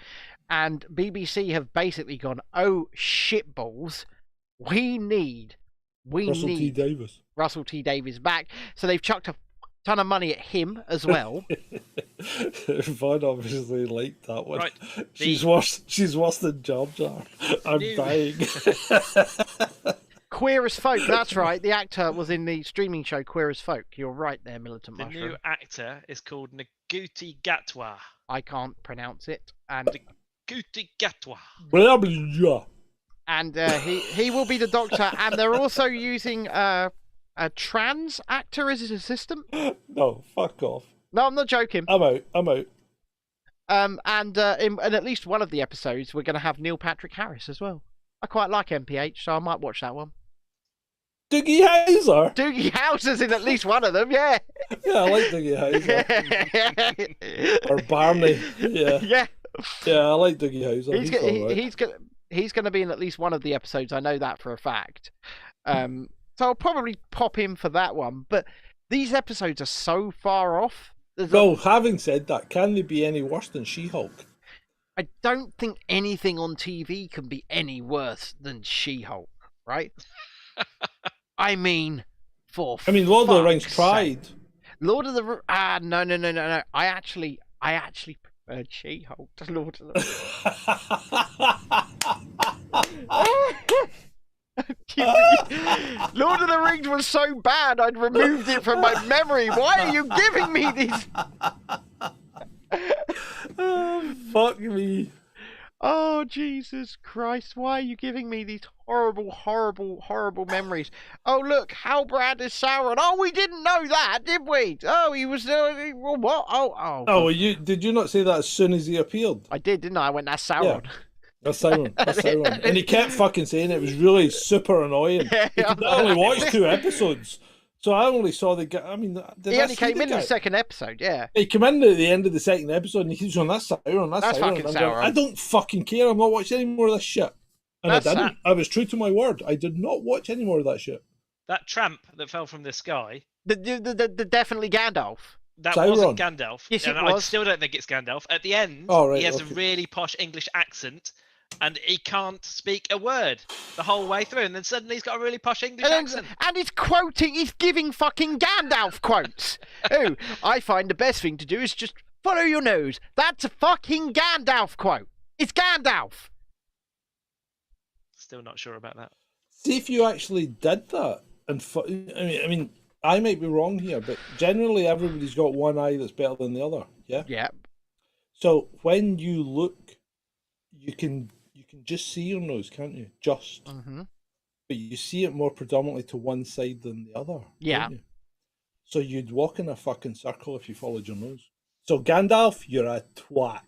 and BBC have basically gone, "Oh shitballs, we need Russell T. Davis. Russell T. Davies back." So they've chucked a ton of money at him as well. Vaughn obviously liked that one. Right, She's worse than Jar Jar. I'm New- dying. Queer as Folk, that's right. The actor was in the streaming show Queer as Folk. You're right there, Militant The Mushroom. new actor is called Naguti Gatwa. I can't pronounce it, and Naguti Gatwa. Blah, blah. he will be the Doctor. And they're also using a trans actor as his assistant. No, fuck off. No, I'm not joking. I'm out. And in at least one of the episodes, we're going to have Neil Patrick Harris as well. I quite like MPH, so I might watch that one. Doogie Howser? Doogie Howser's in at least one of them, yeah. Yeah, I like Doogie Howser. Or Barney. Yeah. Yeah. Yeah, I like Doogie Howser. He's going to be in at least one of the episodes. I know that for a fact. So I'll probably pop in for that one. But these episodes are so far off. Well, having said that, can they be any worse than She-Hulk? I don't think anything on TV can be any worse than She-Hulk, right? I mean, Lord of the Rings tried. Lord of the no. I actually preferred She-Hulk to Lord of the Lord of the Rings was so bad I'd removed it from my memory. Why are you giving me these? Oh, fuck me. Oh, Jesus Christ, why are you giving me these horrible, horrible, horrible memories? Oh, look, Halbrand is Sauron. Oh, we didn't know that, did we? Oh, he was, what? Oh, well, did you not say that as soon as he appeared? I did, didn't I? I went, that's Yeah. Sauron. That's Sauron. That's Sauron. And he kept fucking saying it. It was really super annoying. Yeah. Because I only watched 2 episodes. So I only saw the guy. I mean, He only came in the second episode, yeah. He came in at the end of the second episode and he keeps going, that's Sauron, that's Sauron. fucking I'm going, Sauron. I don't fucking care. I'm not watching any more of this shit. And I didn't. I was true to my word. I did not watch any more of that shit. That tramp that fell from the sky. The definitely Gandalf. That Sauron. wasn't Gandalf. Yes, it and was. I still don't think it's Gandalf. At the end, he has a really posh English accent, and he can't speak a word the whole way through. And then suddenly he's got a really posh English accent. And he's quoting, he's giving fucking Gandalf quotes. Oh, I find the best thing to do is just follow your nose. That's a fucking Gandalf quote. It's Gandalf. Still not sure about that. See if you actually did that. And I mean, I might be wrong here, but generally everybody's got one eye that's better than the other. Yeah. Yeah. So when you look, you can just see your nose, can't you? Just. Mm-hmm. But you see it more predominantly to one side than the other. Yeah. Don't you? So you'd walk in a fucking circle if you followed your nose. So Gandalf, you're a twat.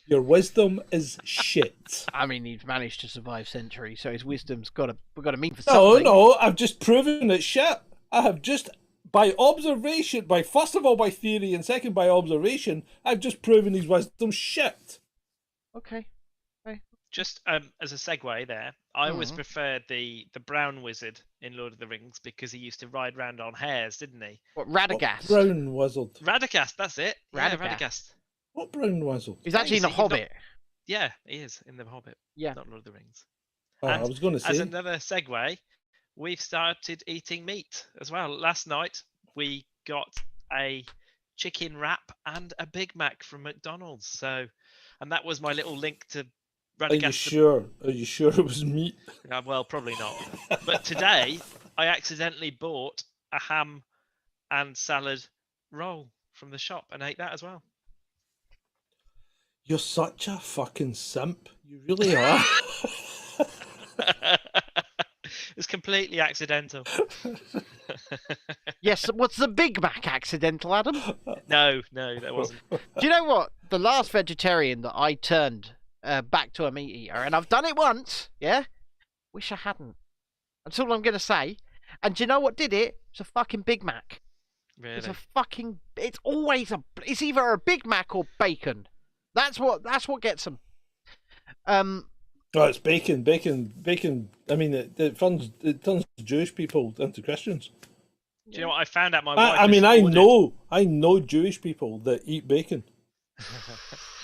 Your wisdom is shit. I mean, he's managed to survive centuries, so his wisdom's got to mean for something. No, I've just proven it's shit. I have just, by observation, first of all by theory and second by observation, I've just proven his wisdom's shit. Okay. Just as a segue there, I always preferred the brown wizard in Lord of the Rings because he used to ride round on hares, didn't he? What, Radagast? What brown wizard? Radagast, that's it. Radagast. Yeah, Radagast. What brown wizard? He's actually in The Hobbit. Yeah, he is in The Hobbit. Yeah. Not Lord of the Rings. Oh, I was going to say. As another segue, we've started eating meat as well. Last night, we got a chicken wrap and a Big Mac from McDonald's. And that was my little link to Radagast. Are you sure it was meat? Well, probably not. But today, I accidentally bought a ham and salad roll from the shop and ate that as well. You're such a fucking simp. You really are. It's completely accidental. Yes, was the Big Mac accidental, Adam? No, that wasn't. Do you know what? The last vegetarian that I turned back to a meat eater, and I've done it once, yeah? Wish I hadn't. That's all I'm going to say. And do you know what did it? It's a fucking Big Mac. Really? It's always it's either a Big Mac or bacon. That's what gets them. Oh, it's bacon. I mean, it turns Jewish people into Christians. Do you know what I found out? I know Jewish people that eat bacon.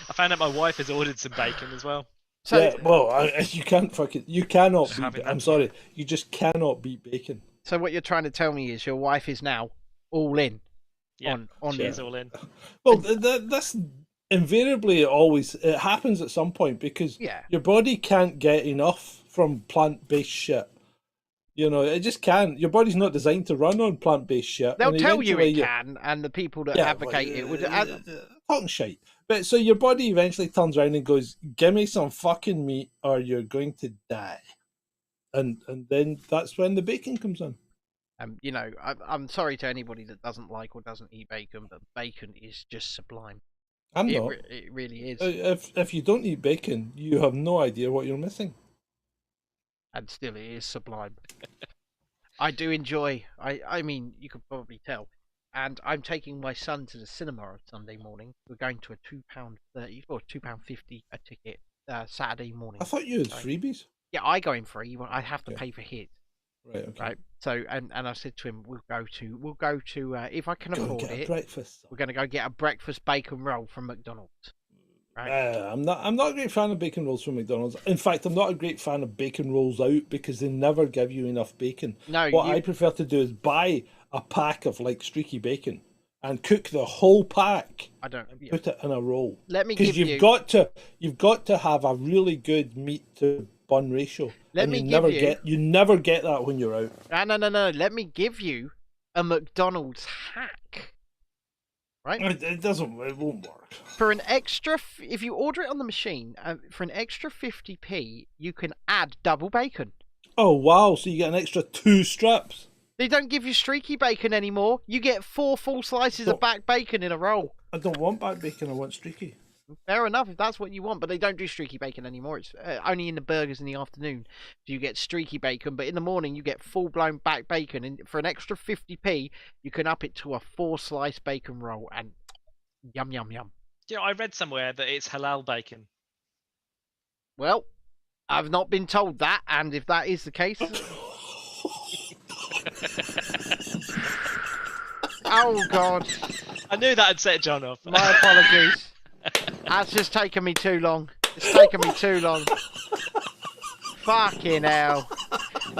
I found out my wife has ordered some bacon as well. So yeah, well, you cannot beat. I'm sorry, you just cannot beat bacon. So what you're trying to tell me is your wife is now all in. Yeah, on she is all in. Well, that's invariably it happens at some point because your body can't get enough from plant-based shit. You know, it just can't. Your body's not designed to run on plant-based shit. They'll tell you it can, and the people that advocate it would talking shit. But so your body eventually turns around and goes, "Give me some fucking meat, or you're going to die," and then that's when the bacon comes in. You know, I'm sorry to anybody that doesn't like or doesn't eat bacon, but bacon is just sublime. I'm not. It really is. If you don't eat bacon, you have no idea what you're missing. And still, it is sublime. I do enjoy. I mean, you could probably tell. And I'm taking my son to the cinema on Sunday morning. We're going to a £2.30 or £2.50 a ticket Saturday morning. I thought you had freebies. Yeah, I go in free. I have to pay for his. Right. Okay. Right. So and I said to him, we'll go to if I can afford it. Breakfast. We're going to go get a breakfast bacon roll from McDonald's. Right. I'm not a great fan of bacon rolls from McDonald's. In fact, I'm not a great fan of bacon rolls out because they never give you enough bacon. No. I prefer to do is buy a pack of like streaky bacon and cook the whole pack. Put it in a roll. Let me give you. Because you've got to have a really good meat to bun ratio. You never get that when you're out. No. Let me give you a McDonald's hack. right? It doesn't. It won't work. For an extra, if you order it on the machine, for an extra 50p, you can add double bacon. Oh wow! So you get an extra 2 strips. They don't give you streaky bacon anymore. You get 4 full slices of back bacon in a roll. I don't want back bacon. I want streaky. Fair enough if that's what you want, but they don't do streaky bacon anymore. It's only in the burgers in the afternoon do you get streaky bacon, but in the morning you get full-blown back bacon. And for an extra 50p, you can up it to a 4-slice bacon roll, and yum yum yum. You know, I read somewhere that it's halal bacon. Well, I've not been told that, and if that is the case, oh god, I knew that had set John off. my apologies. That's just taken me too long. It's taken me too long. Fucking hell.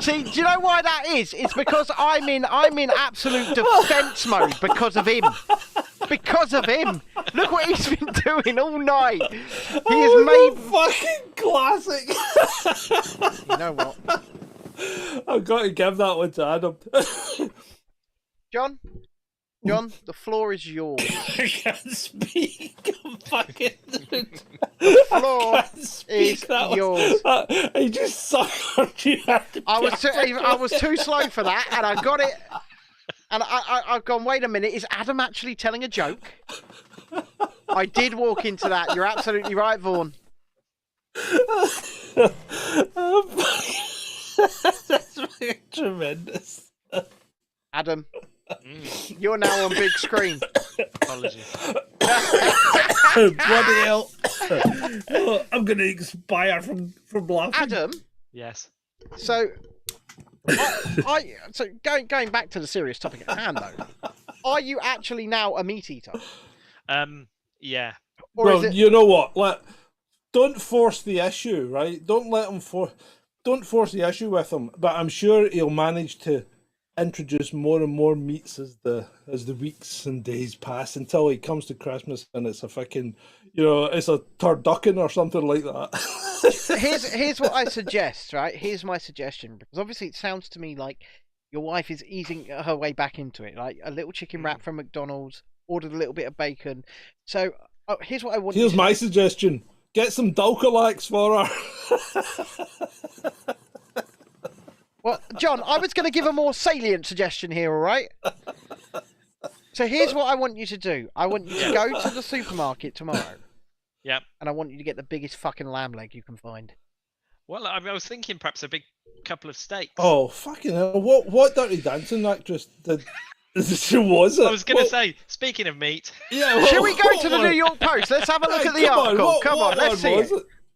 See, do you know why that is? It's because I'm in absolute defence mode because of him. Because of him. Look what he's been doing all night. He has made fucking classic. You know what? I've got to give that one to Adam. John, the floor is yours. I can't speak. I'm fucking. The floor is yours. I just suckered you. I was too slow for that, and I got it. And I've gone, wait a minute, is Adam actually telling a joke? I did walk into that. You're absolutely right, Vaughan. That's tremendous. Adam, you're now on big screen. Apologies. Bloody hell. Oh, I'm going to expire from laughing. Adam? Yes. So, so going back to the serious topic at hand, though, are you actually now a meat eater? Yeah. Or Well, is it... you know what? Don't force the issue, right? Don't let him Don't force the issue with him. But I'm sure he'll manage to introduce more and more meats as the weeks and days pass until he comes to Christmas and it's a fucking, it's a turducken or something like that. Here's what I suggest, right? Here's my suggestion, because obviously it sounds to me like your wife is easing her way back into it, like a little chicken wrap from McDonald's, ordered a little bit of bacon. So here's what I want. Here's my suggestion: get some Dulcolax for her. Well, John, I was going to give a more salient suggestion here, all right? So here's what I want you to do. I want you to go to the supermarket tomorrow. Yep. And I want you to get the biggest fucking lamb leg you can find. Well, I was thinking perhaps a big couple of steaks. Oh, fucking hell. What Dirty Dancing actress did she was it? I was going to say, speaking of meat. Yeah, Shall we go to the New York Post? Let's have a look at the article. Come on, let's see it.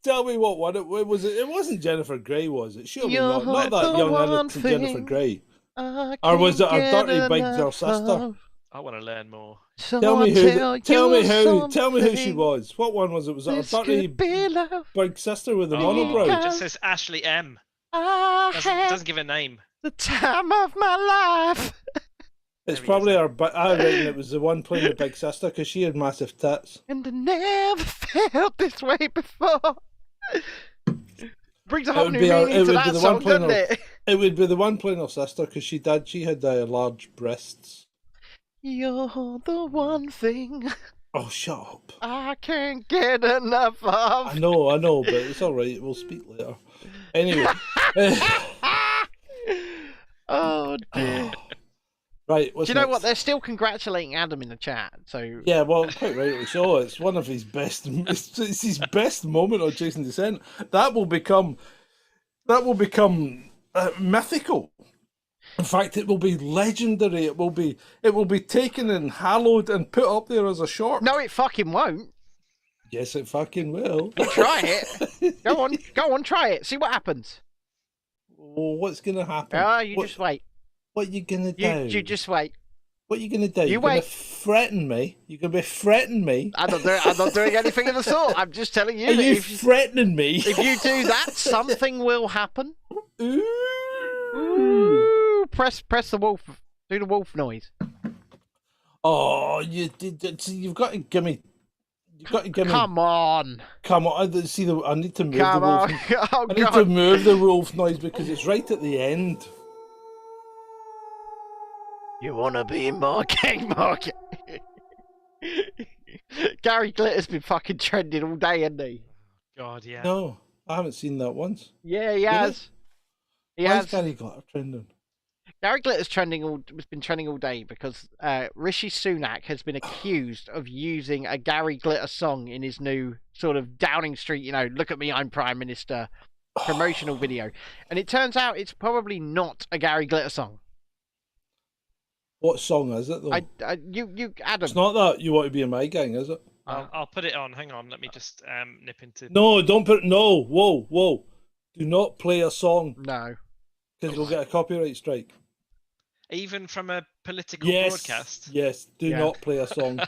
Tell me what one it was. It wasn't Jennifer Grey, was it? Surely You're not that young innocent Jennifer Grey. Or was it her dirty big girl sister? I want to learn more. Tell me who she was. What one was it? Was it her dirty big sister with the monobrow? It just says Ashley M. Doesn't give a name. The time of my life. It's probably her. I reckon it was the one playing the big sister because she had massive tits. And I never felt this way before. Brings a whole new meaning to that song, doesn't it? It would be the one playing her sister because she had large breasts. You're the one thing. Oh, shut up! I can't get enough of. I know, but it's all right. We'll speak later. Anyway. Oh dear. Right. Do you know what? They're still congratulating Adam in the chat. So yeah, well, quite rightly so. It's one of his best. It's his best moment on Chasing Dissent. That will become mythical. In fact, it will be legendary. It will be taken and hallowed and put up there as a short. No, it fucking won't. Yes, it fucking will. Try it. Go on, try it. See what happens. Well, what's gonna happen? Just wait. What are you gonna do? You just wait. What are you gonna do? You're gonna threaten me? You're gonna be threatening me? I'm not doing anything of the sort. I'm just telling you. Are you threatening me? If you do that, something will happen. Ooh. Ooh. Press the wolf. Do the wolf noise. Oh, you've got to give me. Come on. See, I need to move Come the wolf. on. Oh, I need to move the wolf noise because it's right at the end. You wanna be in my gang, Mark? Gary Glitter's been fucking trending all day, hasn't he? God, yeah. No, I haven't seen that once. Yeah, he has. He Why has. is Gary Glitter trending? Gary Glitter's been trending all day because Rishi Sunak has been accused of using a Gary Glitter song in his new sort of Downing Street, look at me, I'm Prime Minister promotional video. And it turns out it's probably not a Gary Glitter song. What song is it though? You Adam. It's not that You Want to Be in My Gang, is it? I'll put it on. Hang on, let me just nip into. No, don't put. No, whoa. Do not play a song No. because we'll get a copyright strike. Even from a political broadcast. Yes, do not play a song.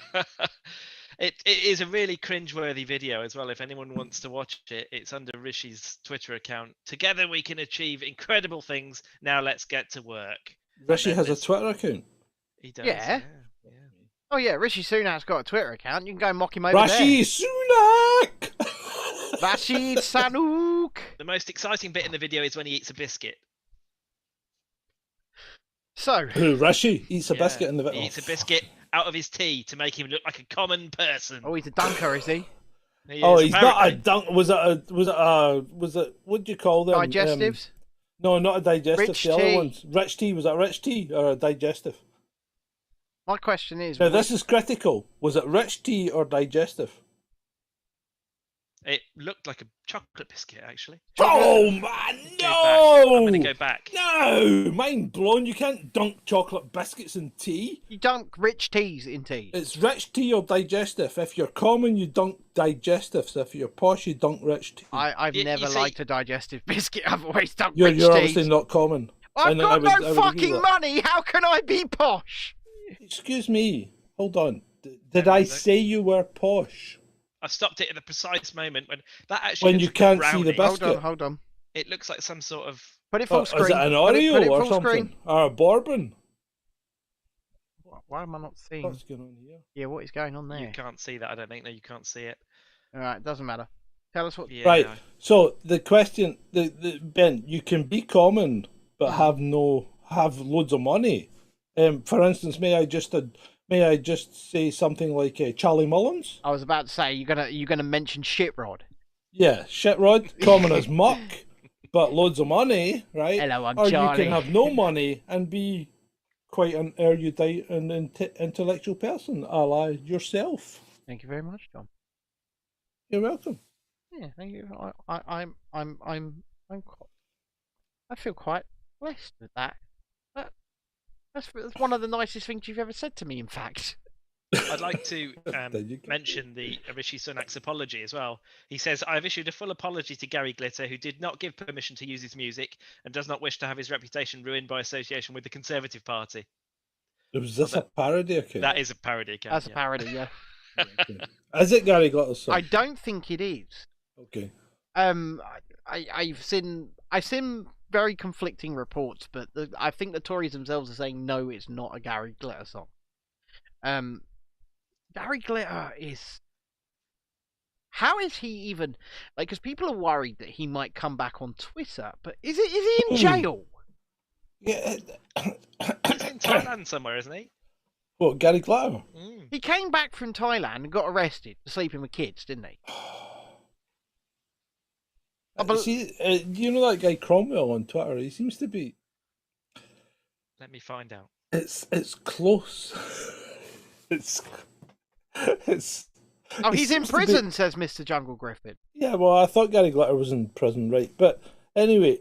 It is a really cringeworthy video as well. If anyone wants to watch it, it's under Rishi's Twitter account. Together we can achieve incredible things. Now let's get to work. Rishi has a Twitter account. He does. Yeah. Yeah. Oh yeah, Rishi Sunak's got a Twitter account. You can go and mock him over Rishi Sunak! there. Rashid Sanook. The most exciting bit in the video is when he eats a biscuit. So Who, Rishi? Eats a biscuit in the video. He eats a biscuit out of his tea to make him look like a common person. Oh, he's a dunker, is he? He Oh, is, he's not a apparently. dunk. Was it, what do you call them? Digestives? No, not a digestive. Rich the tea. other ones. Rich tea. Was that rich tea or a digestive? My question is... Now, this is critical. Was it rich tea or digestive? It looked like a chocolate biscuit, actually. Oh, man, I'm no! going to go back. No! Mind blown. You can't dunk chocolate biscuits in tea. You dunk rich teas in tea. It's rich tea or digestive. If you're common, you dunk digestives. If you're posh, you dunk rich tea. I've You never see- liked a digestive biscuit. I've always dunked You're rich obviously teas. not common. I've And got I would no agree fucking with that. money. How can I be posh? Excuse me. Hold on. Did I say you were posh? I stopped it at the precise moment when that actually. When looks you like a can't see the brownie. biscuit. Hold on. It looks like some sort of. Put it full Is screen. it an Put Oreo it or full something? screen. Or a bourbon? Why am I not seeing? What's going on here? Yeah, what is going on You there? can't see that. I don't think. No, you can't see it. All right, doesn't matter. Tell us what. Yeah. Right. So the question, Ben, you can be common but have loads of money. For instance, may I just say something like Charlie Mullins? I was about to say you're gonna mention shit rod. Yeah, shit rod, common as muck, but loads of money, right? Hello, I'm or Charlie. you can have no money and be quite an erudite and intellectual person, a la yourself. Thank you very much, John. You're welcome. Yeah, thank you. I feel quite blessed with that. That's one of the nicest things you've ever said to me. In fact. I'd like to There you go. mention the Rishi Sunak's apology as well. He says, "I have issued a full apology to Gary Glitter, who did not give permission to use his music and does not wish to have his reputation ruined by association with the Conservative Party." Was this a parody account? That is a parody account. That's a parody, yeah. Okay. Is it Gary Glitter's song? I don't think it is. Okay. I've seen very conflicting reports, but I think the Tories themselves are saying no, it's not a Gary Glitter song. Gary Glitter is. How is he even like? Because people are worried that he might come back on Twitter, but is he in jail? Yeah. He's in Thailand somewhere, isn't he? What, Gary Glitter? Mm. He came back from Thailand and got arrested for sleeping with kids, didn't he? See, you know that guy Cromwell on Twitter? He seems to be. Let me find out. It's close. it's. Oh, he he's in seems to be- prison, says Mr. Jungle Griffin. Yeah, well, I thought Gary Glitter was in prison, right? But anyway,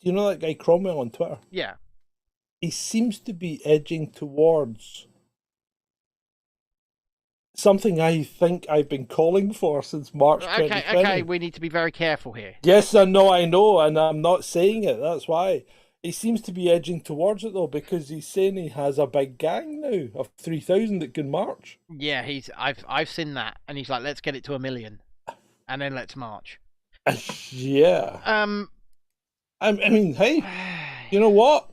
you know that guy Cromwell on Twitter? Yeah. He seems to be edging towards something I think I've been calling for since March 2020. Okay, we need to be very careful here. Yes, I know, and I'm not saying it. That's why. He seems to be edging towards it, though, because he's saying he has a big gang now of 3,000 that can march. Yeah, I've seen that, and he's like, let's get it to 1 million, and then let's march. Yeah. I mean, hey, you know what?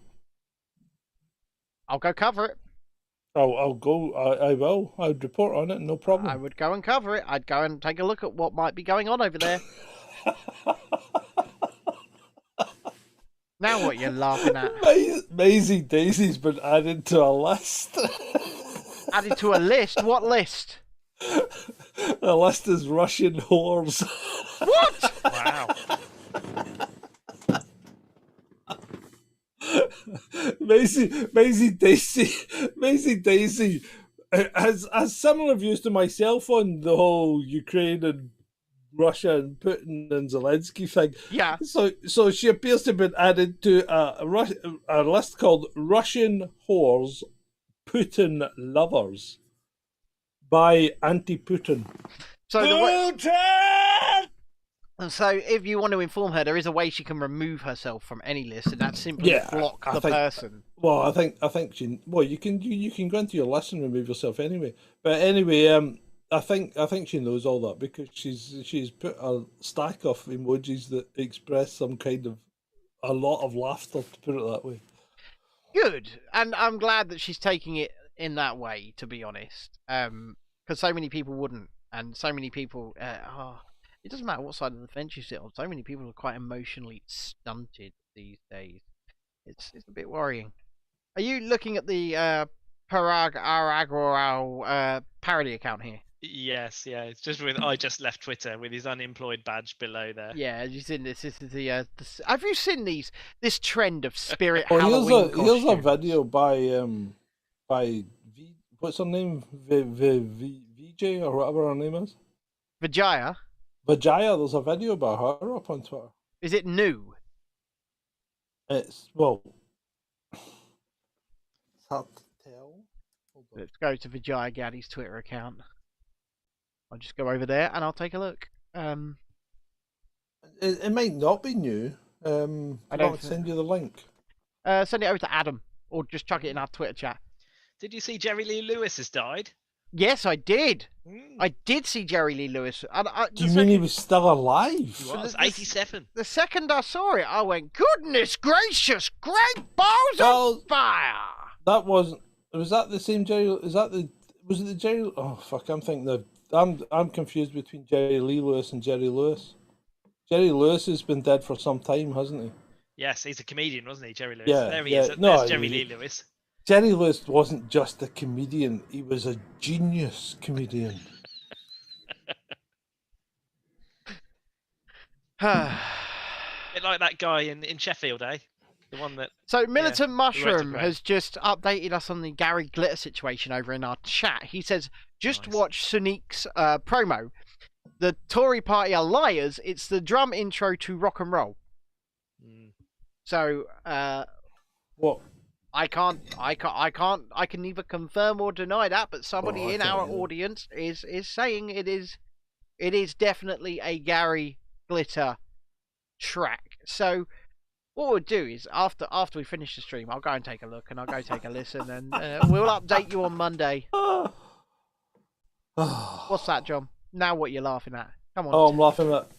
I'll go cover it. I'll go. I will. I'd report on it. No problem. I would go and cover it. I'd go and take a look at what might be going on over there. Now what you're laughing at? Maisie Daisy's been added to a list. Added to a list? What list? The list is Russian whores. What? Wow. Maisie Daisy has similar views to myself on the whole Ukraine and Russia and Putin and Zelensky thing. Yeah. So she appears to have been added to a list called Russian Whores, Putin Lovers by Anti-Putin. So Putin! And so, if you want to inform her, there is a way she can remove herself from any list, and that's simply block the person. Well, I think she. Well, you can go into your list and remove yourself anyway. But anyway, I think she knows all that because she's put a stack of emojis that express some kind of a lot of laughter, to put it that way. Good, and I'm glad that she's taking it in that way. To be honest, because so many people wouldn't, and so many people. It doesn't matter what side of the fence you sit on. So many people are quite emotionally stunted these days. It's a bit worrying. Are you looking at the Parag Aragoral parody account here? Yes, yeah. It's just with I just left Twitter with his unemployed badge below there. Yeah, have you seen this? This is the have you seen this trend of spirit Oh, Halloween here's a costumes? video by what's her name? VJ or whatever her name is. Vijaya? Vijaya, there's a video about her up on Twitter. Is it new? It's hard to tell. Hold on. Let's go to Vijaya Gaddy's Twitter account. I'll just go over there and I'll take a look. It might not be new. I don't send you the link. Send it over to Adam, or just chuck it in our Twitter chat. Did you see Jerry Lee Lewis has died? Yes, I did. I did see Jerry Lee Lewis. Do you mean he was still alive? He was 87. The second I saw it, I went, "Goodness gracious, great balls of fire!" That wasn't. Was that the same Jerry? Was it the Jerry? Oh fuck! I'm confused between Jerry Lee Lewis and Jerry Lewis. Jerry Lewis has been dead for some time, hasn't he? Yes, he's a comedian, wasn't he, Jerry Lewis? Yeah, There he is. no, There's Jerry Lee Lewis. Jerry Lewis wasn't just a comedian; he was a genius comedian. Bit like that guy in Sheffield, eh? The one that. So Militant Mushroom great. has just updated us on the Gary Glitter situation over in our chat. He says, "Just watch Sonique's promo. The Tory party are liars. It's the drum intro to rock and roll." So what? I can neither confirm or deny that, but somebody in our audience is saying it is definitely a Gary Glitter track. So what we'll do is after we finish the stream, I'll go and take a look and I'll go take a listen, and we'll update you on Monday. What's that, John? Now what you're laughing at? Come on. Oh, I'm laughing at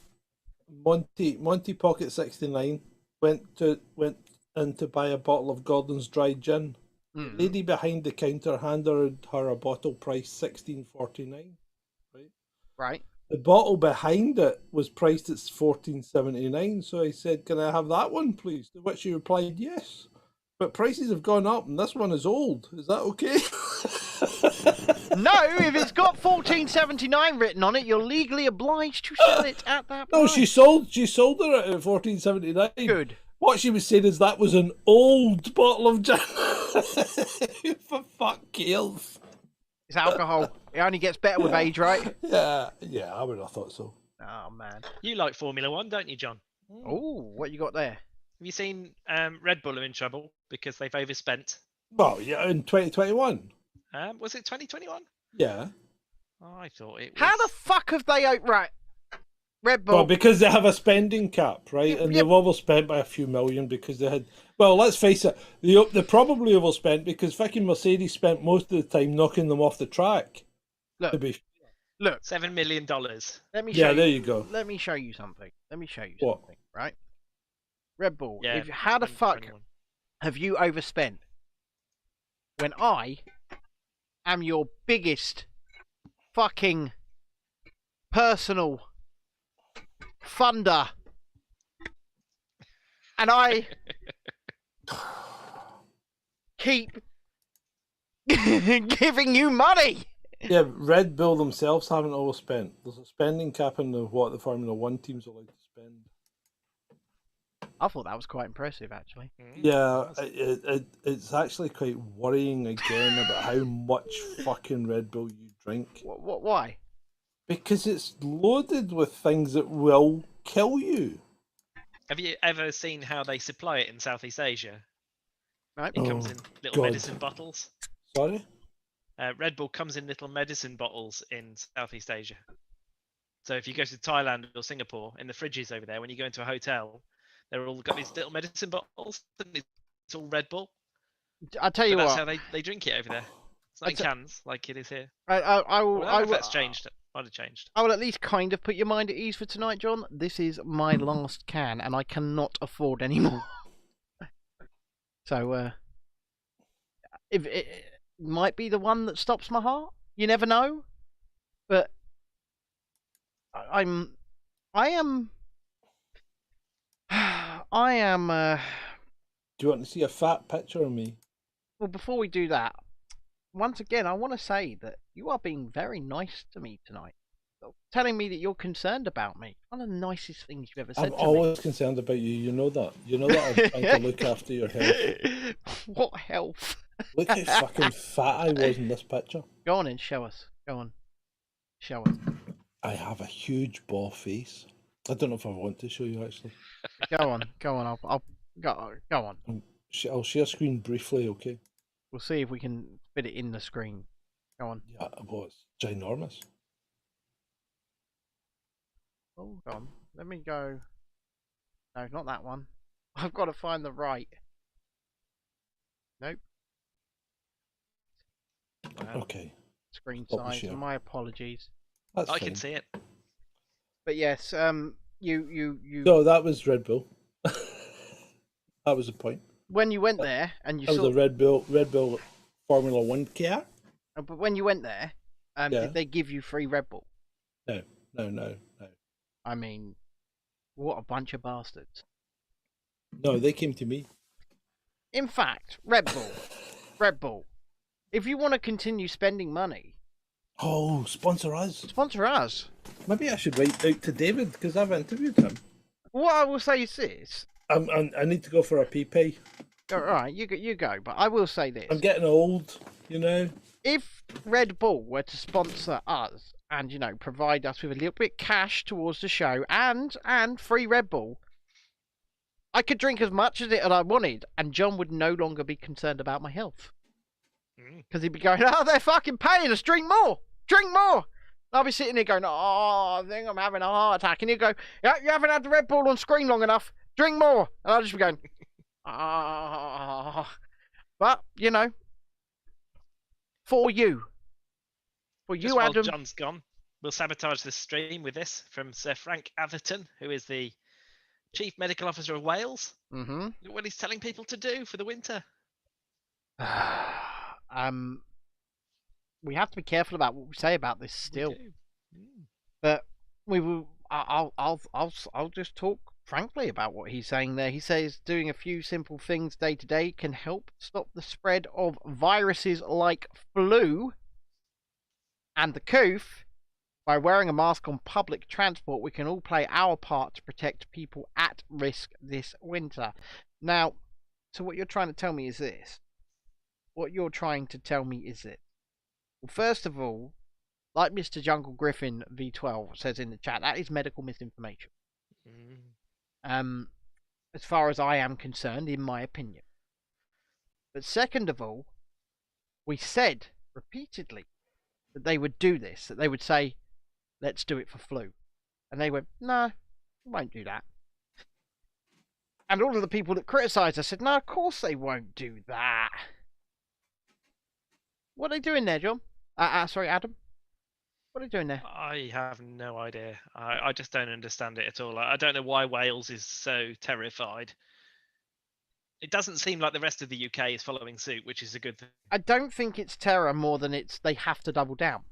Monty Pocket 69 went in to buy a bottle of Gordon's dry gin. The lady behind the counter handed her a bottle priced $16.49. Right. The bottle behind it was priced at $14.79. So I said, "Can I have that one, please?" To which she replied, "Yes, but prices have gone up, and this one is old. Is that okay?" No, if it's got $14.79 written on it, you're legally obliged to sell it at that price. No, she sold her at $14.79. Good. What she was saying is that was an old bottle of gin. For fuck kills. It's alcohol. It only gets better with age, right? Yeah, I would have thought so. Oh, man. You like Formula One, don't you, John? Oh, what you got there? Have you seen Red Bull are in trouble because they've overspent? Well, yeah, in 2021. Was it 2021? Yeah. Oh, I thought it was. How the fuck have they... Right. Red Bull... Well, because they have a spending cap, right? And they've overspent by a few million because they had... Well, let's face it, they probably overspent because fucking Mercedes spent most of the time knocking them off the track. Look, $7 million. Let me show there you go. Let me show you something. What? Right? Red Bull, Yeah, how the fuck 2021. have you overspent when I am your biggest fucking personal funder, and I keep giving you money. Yeah, Red Bull themselves haven't overspent. There's a spending cap in what the Formula One teams are allowed to spend. I thought that was quite impressive, actually. Yeah, it's actually quite worrying again about how much fucking Red Bull you drink. Why? Because it's loaded with things that will kill you. Have you ever seen how they supply it in Southeast Asia? Right. It comes Oh, in little God. medicine bottles. Sorry? Red Bull comes in little medicine bottles in Southeast Asia. So if you go to Thailand or Singapore, in the fridges over there, when you go into a hotel, they're all got these little medicine bottles, and it's all Red Bull. I'll tell you But that's what. how they drink it over there. It's not in cans like it is here. I will. Well, I don't know if that's changed. Might have changed. I will at least kind of put your mind at ease for tonight, John. This is my last can, and I cannot afford any more. So, if it might be the one that stops my heart, you never know. But I am. Do you want to see a fat picture of me? Well, before we do that, once again, I want to say that you are being very nice to me tonight. Telling me that you're concerned about me. One of the nicest things you've ever said I'm to always concerned about you. You know that. You know that I'm trying to look after your health. What health? Look how fucking fat I was in this picture. Go on and show us. Go on. Show us. I have a huge ball face. I don't know if I want to show you actually. Go on. Go on. I'll go on. I'll share screen briefly, okay? We'll see if we can fit it in the screen. Go on. Yeah, well, it's ginormous. Hold on. Let me go. No, not that one. I've got to find the right. Nope. Okay. Screen Stop the size. share. My apologies. That's I fine. can see it. But yes, you. No, that was Red Bull. That was the point. When you went there and you That was saw, a Red Bull Formula One car. but when you went there, Yeah. did they give you free Red Bull? No. I mean, what a bunch of bastards. No, they came to me. In fact, Red Bull, if you want to continue spending money, Oh, sponsor us. sponsor us. Maybe I should write out to David because I've interviewed him. What I will say is this. I need to go for a PP. All right, you go. But I will say this. I'm getting old, you know. If Red Bull were to sponsor us and, provide us with a little bit of cash towards the show and free Red Bull, I could drink as much as I wanted, and John would no longer be concerned about my health. Because he'd be going, oh, they're fucking paying us, drink more! Drink more! And I'll be sitting there going, oh, I think I'm having a heart attack. And he'd go, yeah, you haven't had the Red Bull on screen long enough. Drink more! And I'll just be going, ah. But, for you. For Just you, while Adam. John's gone, we'll sabotage the stream with this from Sir Frank Atherton, who is the Chief Medical Officer of Wales. Mm-hmm. What he's telling people to do for the winter. We have to be careful about what we say about this still. We do. But we will. I'll just talk frankly about what he's saying there. He says doing a few simple things day to day can help stop the spread of viruses like flu and the coof. By wearing a mask on public transport, we can all play our part to protect people at risk this winter. Now, so what you're trying to tell me is this. What you're trying to tell me is it. Well, first of all, like Mr. Jungle Griffin V12 says in the chat, that is medical misinformation. As far as I am concerned, in my opinion. But second of all, we said repeatedly that they would do this, that they would say, let's do it for flu. And they went, no, we won't do that. And all of the people that criticised us said, no, of course they won't do that. What are they doing there, John? Sorry, Adam. What are they doing there? I have no idea. I just don't understand it at all. I don't know why Wales is so terrified. It doesn't seem like the rest of the UK is following suit, which is a good thing. I don't think it's terror more than it's they have to double down.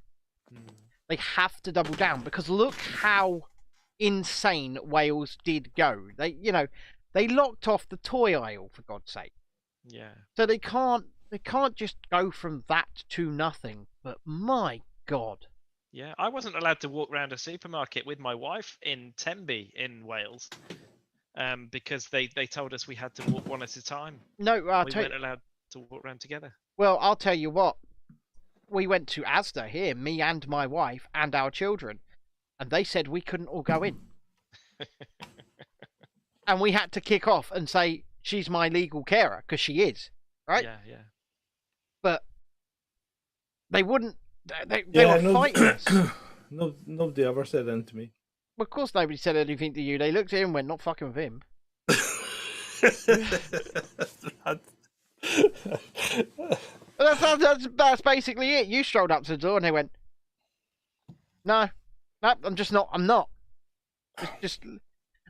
They have to double down because look how insane Wales did go. They locked off the toy aisle for God's sake. Yeah. So they can't They can't just go from that to nothing. But my God. Yeah, I wasn't allowed to walk around a supermarket with my wife in Tenby in Wales, because they told us we had to walk one at a time. No, We weren't allowed to walk around together. well, I'll tell you what. We went to Asda here, me and my wife and our children, and they said we couldn't all go in. And we had to kick off and say, she's my legal carer, because she is, right? Yeah, yeah. But they wouldn't, they were fighting us. No, nobody ever said anything to me. Well, of course nobody said anything to you. They looked at him and went, not fucking with him. That's basically it. You strolled up to the door and they went, no, I'm just not. I'm not. Just,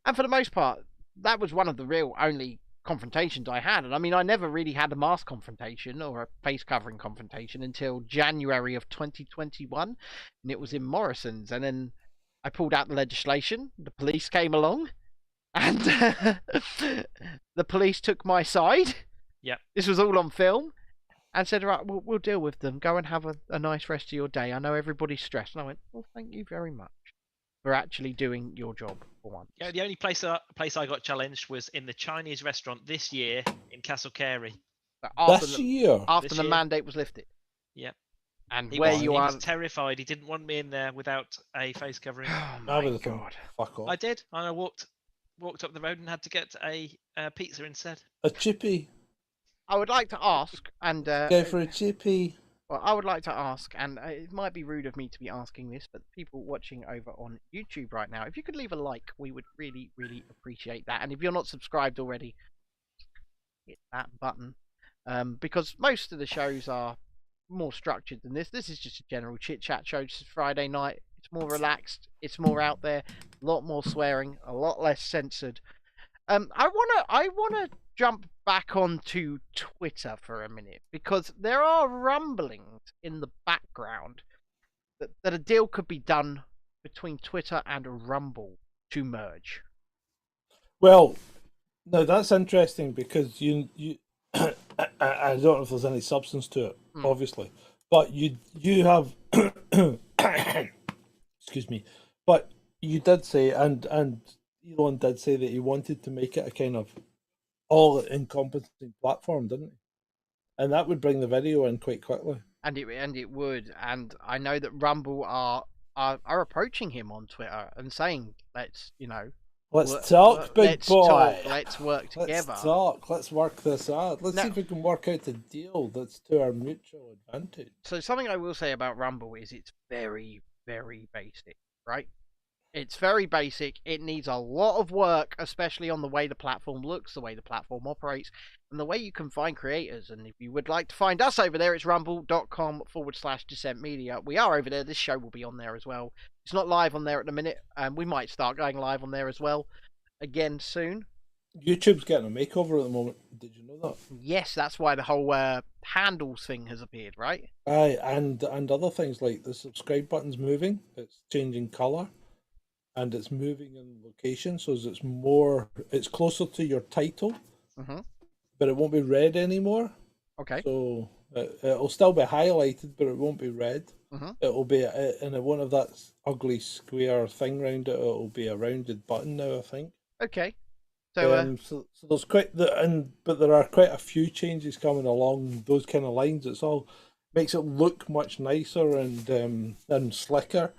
and for the most part, that was one of the real only confrontations I had. And I mean, I never really had a mask confrontation or a face covering confrontation until January of 2021, and it was in Morrison's. And then I pulled out the legislation. The police came along, and the police took my side. Yep. This was all on film. And said, right, we'll deal with them. Go and have a nice rest of your day. I know everybody's stressed. And I went, well, thank you very much for actually doing your job for once. Yeah, the only place I got challenged was in the Chinese restaurant this year in Castle Carey. After This year? After This the year. mandate was lifted. Yep. And He where was, you he are... was terrified. He didn't want me in there without a face covering. Oh, I my would have thought, God. fuck off. I did, and I walked up the road and had to get a pizza instead. A chippy. I would like to ask, and... Go for a chippy. Well, I would like to ask, and it might be rude of me to be asking this, but people watching over on YouTube right now, if you could leave a like, we would really, really appreciate that. And if you're not subscribed already, hit that button. Because most of the shows are more structured than this. This is just a general chit-chat show. It's Friday night. It's more relaxed. It's more out there. A lot more swearing. A lot less censored. I wanna jump back onto Twitter for a minute, because there are rumblings in the background that a deal could be done between Twitter and Rumble to merge. Well, no, that's interesting because you I don't know if there's any substance to it, obviously, but you have excuse me, but you did say and Elon did say that he wanted to make it a kind of all-encompassing platform, didn't he? And that would bring the video in quite quickly. And it would, and I know that Rumble are approaching him on Twitter and saying, let's Let's talk, big let's boy. talk, let's work together. Let's talk. Let's work this out. Let's Now- see if we can work out a deal that's to our mutual advantage. So something I will say about Rumble is it's very, very basic, right? It's very basic. It needs a lot of work, especially on the way the platform looks, the way the platform operates, and the way you can find creators. And if you would like to find us over there, it's rumble.com/Dissent Media. We are over there. This show will be on there as well. It's not live on there at the minute, and we might start going live on there as well again soon. YouTube's getting a makeover at the moment. Did you know that? Yes, that's why the whole handles thing has appeared, right? Aye, and other things like the subscribe button's moving. It's changing colour, and it's moving in location, so it's closer to your title, but it won't be red anymore. Okay. So it'll still be highlighted, but it won't be red. It'll be, and it won't have that ugly square thing round it. It'll be a rounded button now, I think. Okay. So, So there's but there are quite a few changes coming along those kind of lines. It's all makes it look much nicer and slicker.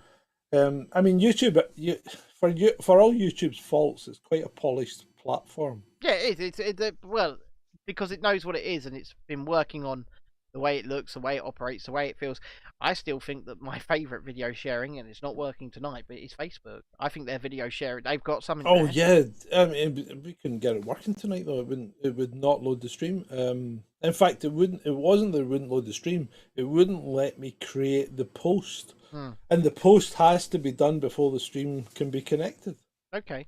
I mean, YouTube, for all YouTube's faults, it's quite a polished platform. yeah, it's well, because it knows what it is, and it's been working on the way it looks, the way it operates, the way it feels. I still think that my favourite video sharing, and it's not working tonight, but it's Facebook. I think their video sharing, they've got something. Oh there. yeah, I mean, we couldn't get it working tonight though. It would not load the stream. In fact, it wasn't that it wouldn't load the stream. It wouldn't let me create the post, and the post has to be done before the stream can be connected. Okay.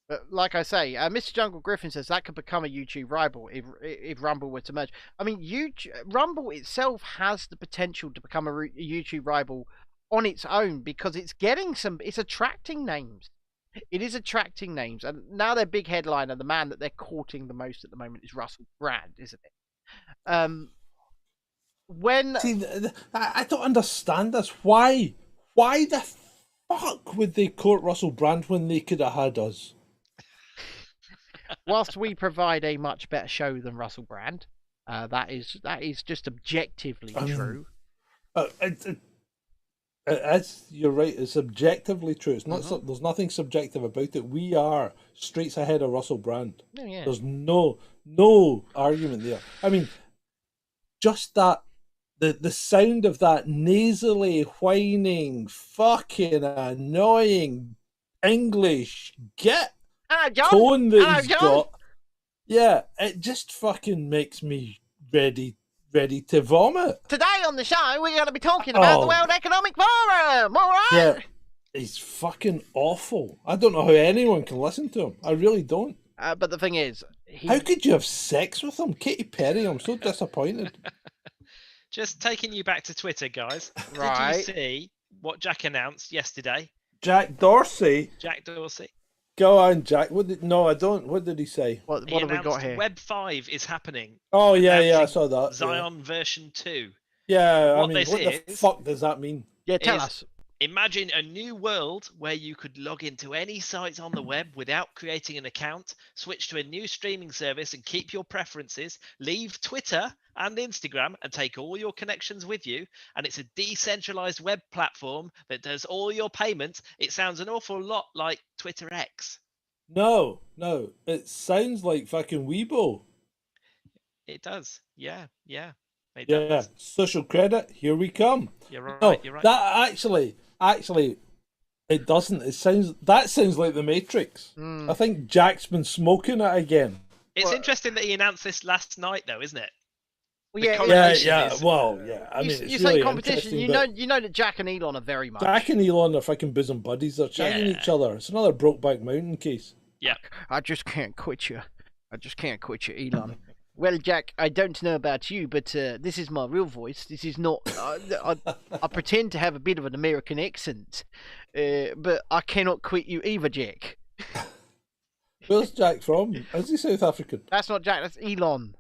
But like I say, Mr. Jungle Griffin says that could become a YouTube rival if Rumble were to merge. I mean, Rumble itself has the potential to become a YouTube rival on its own, because it's attracting names. It is attracting names, and now their big headliner, the man that they're courting the most at the moment, is Russell Brand, isn't it? when See, I don't understand this. Why? Why the fuck would they court Russell Brand when they could have had us? whilst we provide a much better show than Russell Brand, that is just objectively true. You're right. It's objectively true. It's not. There's nothing subjective about it. We are streets ahead of Russell Brand. Oh, yeah. There's no argument there. I mean, just that the sound of that nasally whining, fucking annoying English tone that he's got. Yeah, it just fucking makes me ready to vomit. Today on the show, we're going to be talking about the World Economic Forum. All right. Yeah, he's fucking awful. I don't know how anyone can listen to him. I really don't. But the thing is, how could you have sex with him, Katy Perry? I'm so disappointed. Just taking you back to Twitter, guys. Right. Did you see what Jack announced yesterday? Jack Dorsey. Jack Dorsey. Go on, Jack. No, I don't. What did he say? What have we got here? Web 5 is happening. Oh, yeah, I saw that. Zion version 2. Yeah, what the fuck does that mean? Yeah, tell us. Imagine a new world where you could log into any sites on the web without creating an account, switch to a new streaming service and keep your preferences, leave Twitter and Instagram and take all your connections with you. And it's a decentralized web platform that does all your payments. It sounds an awful lot like Twitter X. No. It sounds like fucking Weibo. It does. Yeah. It does. Social credit, here we come. You're right. No, you're right. That actually, it doesn't. That sounds like the Matrix. I think Jack's been smoking it again. It's interesting that he announced this last night, though, isn't it? Well, yeah. Well, yeah. I mean, it's you really say competition. You know that Jack and Elon are very much. Jack and Elon are fucking bosom buddies. They're chatting each other. It's another Brokeback Mountain case. Yeah. I just can't quit you. Elon. Well, Jack, I don't know about you, but this is my real voice. This is not. I pretend to have a bit of an American accent, but I cannot quit you either, Jack. Where's Jack from? Is he South African? That's not Jack. That's Elon.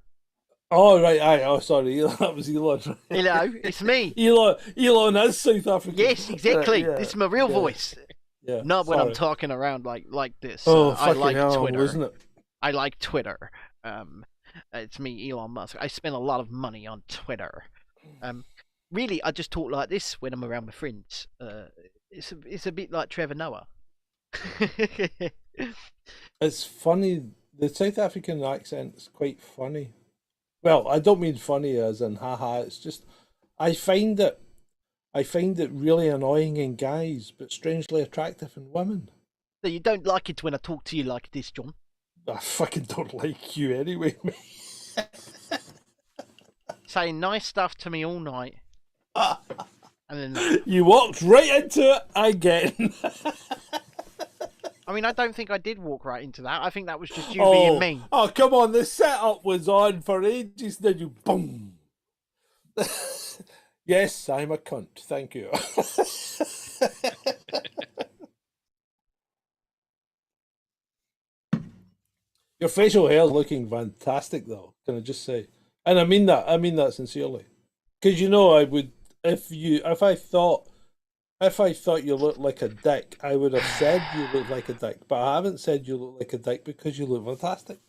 Oh right, sorry, that was Elon. Hello, it's me. Elon is South African. Yes, exactly. This is my real voice. Yeah. Not when I'm talking around like this. Oh, I like hell, Twitter. Isn't it? I like Twitter. It's me, Elon Musk. I spend a lot of money on Twitter. Really, I just talk like this when I'm around my friends. It's a bit like Trevor Noah. It's funny. The South African accent's quite funny. Well, I don't mean funny as in haha. It's just I find it really annoying in guys, but strangely attractive in women. So you don't like it when I talk to you like this, John? I fucking don't like you anyway, mate. Saying nice stuff to me all night. And then you walked right into it again. I mean, I don't think I did walk right into that. I think that was just you being me. Oh, come on. The setup was on for ages. Then you boom. Yes, I'm a cunt. Thank you. Your facial hair is looking fantastic, though. Can I just say? And I mean that sincerely. Because I would if I thought you looked like a dick, I would have said you look like a dick. But I haven't said you look like a dick because you look fantastic.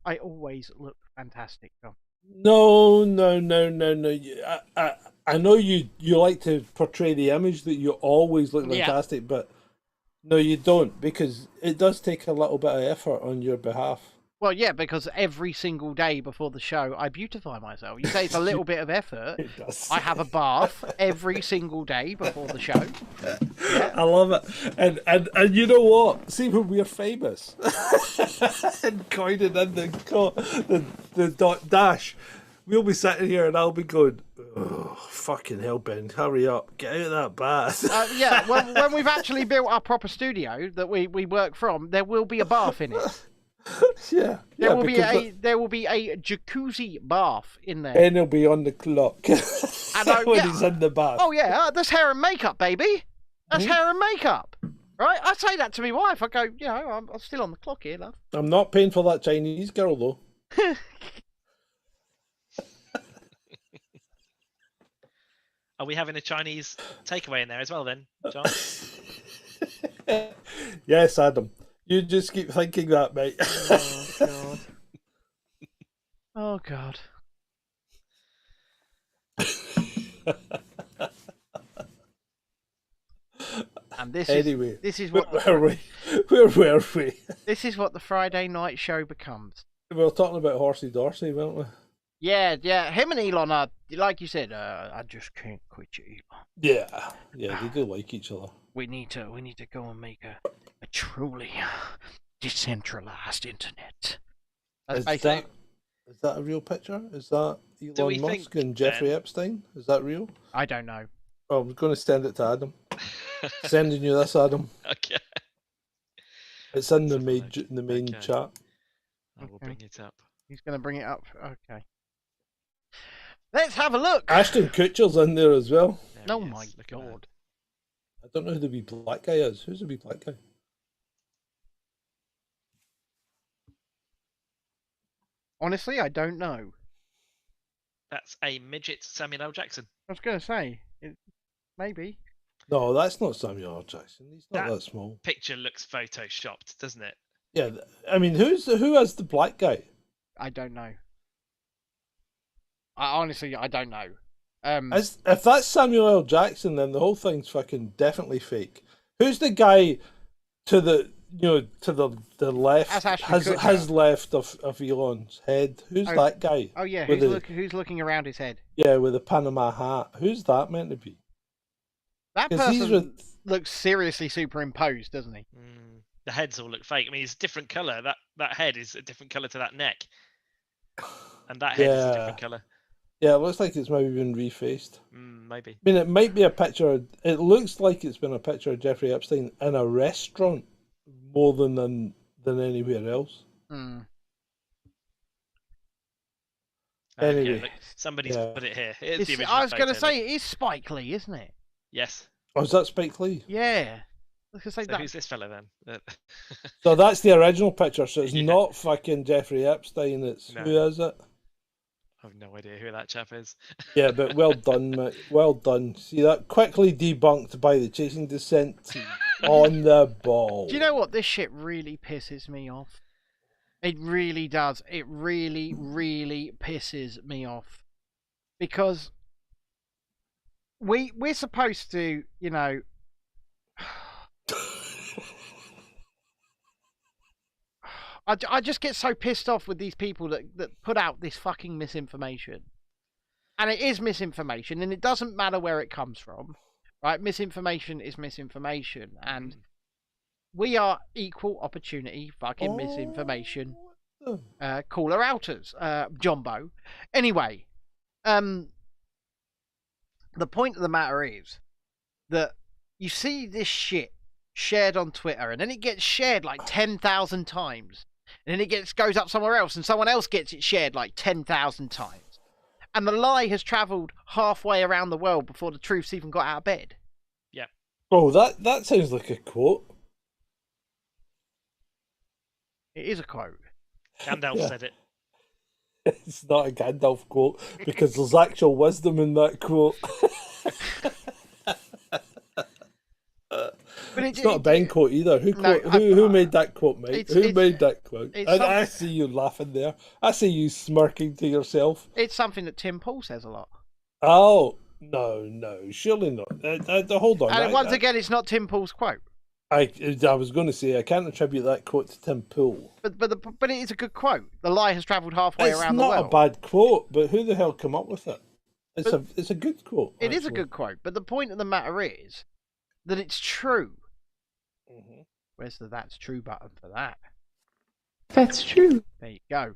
I always look fantastic, John. No. I know you like to portray the image that you always look fantastic, but no, you don't, because it does take a little bit of effort on your behalf. Well, yeah, because every single day before the show, I beautify myself. You say it's a little bit of effort. It does. I have a bath every single day before the show. Yeah. I love it. And you know what? See, when we're famous and coining in the dot dash, we'll be sitting here and I'll be going, oh, fucking hell, Ben, hurry up. Get out of that bath. Yeah, when we've actually built our proper studio that we work from, there will be a bath in it. Yeah. There will be a jacuzzi bath in there. Ben will be on the clock when he's in the bath. Oh yeah, that's hair and makeup, baby. That's hair and makeup. Right? I say that to my wife. I go, I'm still on the clock here, love. I'm not paying for that Chinese girl though. Are we having a Chinese takeaway in there as well then, John? Yes, Adam. You just keep thinking that, mate. Oh god. Oh god. And this Anyway, this is where what were we? Where were we? this is what the Friday night show becomes. We were talking about Horsey Dorsey, weren't we? Yeah. Him and Elon are, like you said, I just can't quit you, Elon. Yeah, they do like each other. We need to go and make a truly decentralized internet. That's basically. Is that a real picture? Is that we Elon Musk think, and Jeffrey Epstein? Is that real? I don't know. Oh, I'm going to send it to Adam. Sending you this, Adam. Okay. It's in the Let's main Okay. chat. I will bring it up. He's going to bring it up. Okay. Let's have a look. Ashton Kutcher's in there as well. There Oh he is. my Look at that. god. I don't know who the wee black guy is. Who's the wee black guy? Honestly, I don't know. That's a midget Samuel L. Jackson. I was going to say, maybe. No, that's not Samuel L. Jackson. He's not That- that small. Picture looks photoshopped, doesn't it? Yeah, I mean, who is the black guy? I don't know. Honestly, I don't know. If that's Samuel L. Jackson, then the whole thing's fucking definitely fake. Who's the guy to the the left? That's Ashton Kutcher. His left of Elon's head. Who's that guy? Oh yeah, With who's looking around his head? Yeah, with the Panama hat. Who's that meant to be? That 'Cause he's person looks seriously superimposed, doesn't he? The heads all look fake. I mean, it's a different color. That head is a different color to that neck, and that head is a different color. Yeah, it looks like it's maybe been refaced. Maybe. I mean, it might be a picture. It looks like it's been a picture of Jeffrey Epstein in a restaurant more than anywhere else. Anyway, look, somebody's put it here. Here's the original I was going to photo, say, look. it is Spike Lee, isn't it? Yes. Oh, is that Spike Lee? Yeah. I was going to say So that. who's this fella then? So that's the original picture. So it's Yeah. not fucking Jeffrey Epstein. It's No. who is it? I have no idea who that chap is. Yeah, but well done, mate. Well done. See that quickly debunked by the Chasing Dissent team on the ball. Do you know what? This shit really pisses me off. It really does. It really, really pisses me off. Because we're supposed to, you know... I just get so pissed off with these people that put out this fucking misinformation. And it is misinformation, and it doesn't matter where it comes from. Right? Misinformation is misinformation. And we are equal opportunity fucking misinformation caller outers, Jumbo. Anyway, the point of the matter is that you see this shit shared on Twitter, and then it gets shared like 10,000 times, and then it goes up somewhere else, and someone else gets it shared like 10,000 times, and the lie has travelled halfway around the world before the truth's even got out of bed. Yeah. Oh, that sounds like a quote. It is a quote. Gandalf said it. It's not a Gandalf quote because there's actual wisdom in that quote. But It's not a Ben quote either. Who made that quote, mate? Who made that quote? I see you laughing there. I see you smirking to yourself. It's something that Tim Paul says a lot. Oh, no, surely not. Hold on. And once again, it's not Tim Paul's quote. I was going to say I can't attribute that quote to Tim Pool. But it is a good quote. The lie has travelled halfway around the world. It's not a bad quote, but who the hell came up with it? It's a good quote. It is a good quote, but the point of the matter is that it's true. Mm-hmm. Where's the "that's true" button for that? That's true. There you go.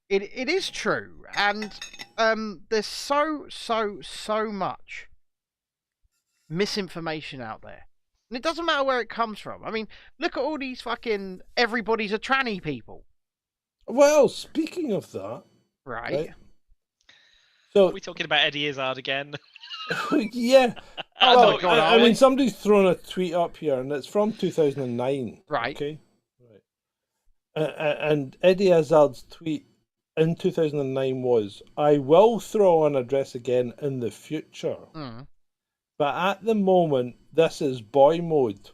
It is true, and there's so much misinformation out there. And it doesn't matter where it comes from. I mean, look at all these fucking everybody's a tranny people. Well, speaking of that, Right. So Are we talking about Eddie Izzard again? yeah. Oh my God, I are we? mean, somebody's thrown a tweet up here, and it's from 2009. Right. Okay. Right. And Eddie Izzard's tweet in 2009 was, "I will throw an address again in the future." Mm. But at the moment, this is boy mode.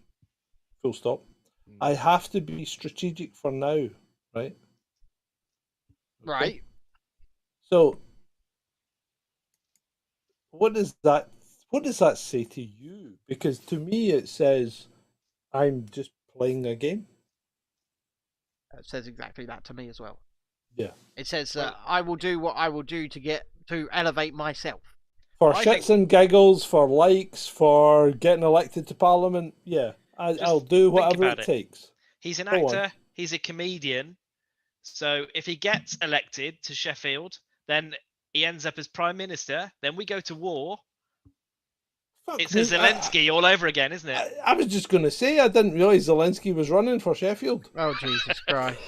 Full stop. I have to be strategic for now, right? Right. So, what does that say to you? Because to me, it says I'm just playing a game. It says exactly that to me as well. Yeah. It says I will do what I will do to elevate myself. For shits and giggles, for likes, for getting elected to Parliament, yeah, I'll do whatever it takes. He's an actor. He's a comedian. So if he gets elected to Sheffield, then he ends up as Prime Minister. Then we go to war. It's a Zelensky all over again, isn't it? I was just going to say, I didn't realise Zelensky was running for Sheffield. Oh, Jesus Christ.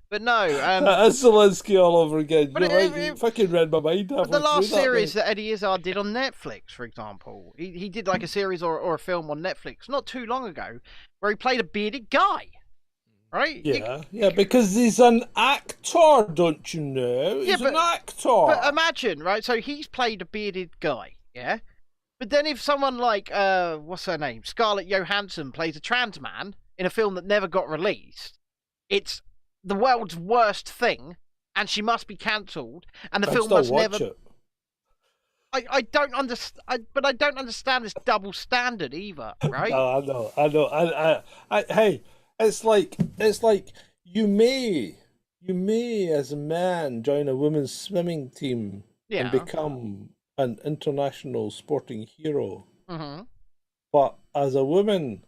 But no, that's Zelensky all over again. You're right, you fucking read my mind. The last series that Eddie Izzard did on Netflix, for example, he did like a series or a film on Netflix not too long ago, where he played a bearded guy, right? Yeah, because he's an actor, don't you know? He's an actor. But imagine, right? So he's played a bearded guy, yeah. But then if someone like what's her name, Scarlett Johansson, plays a trans man in a film that never got released, it's the world's worst thing, and she must be cancelled, and the film must never. It. I don't understand, but I don't understand this double standard either, right? No, I know. Hey, it's like you may as a man join a women's swimming team and become an international sporting hero, but as a woman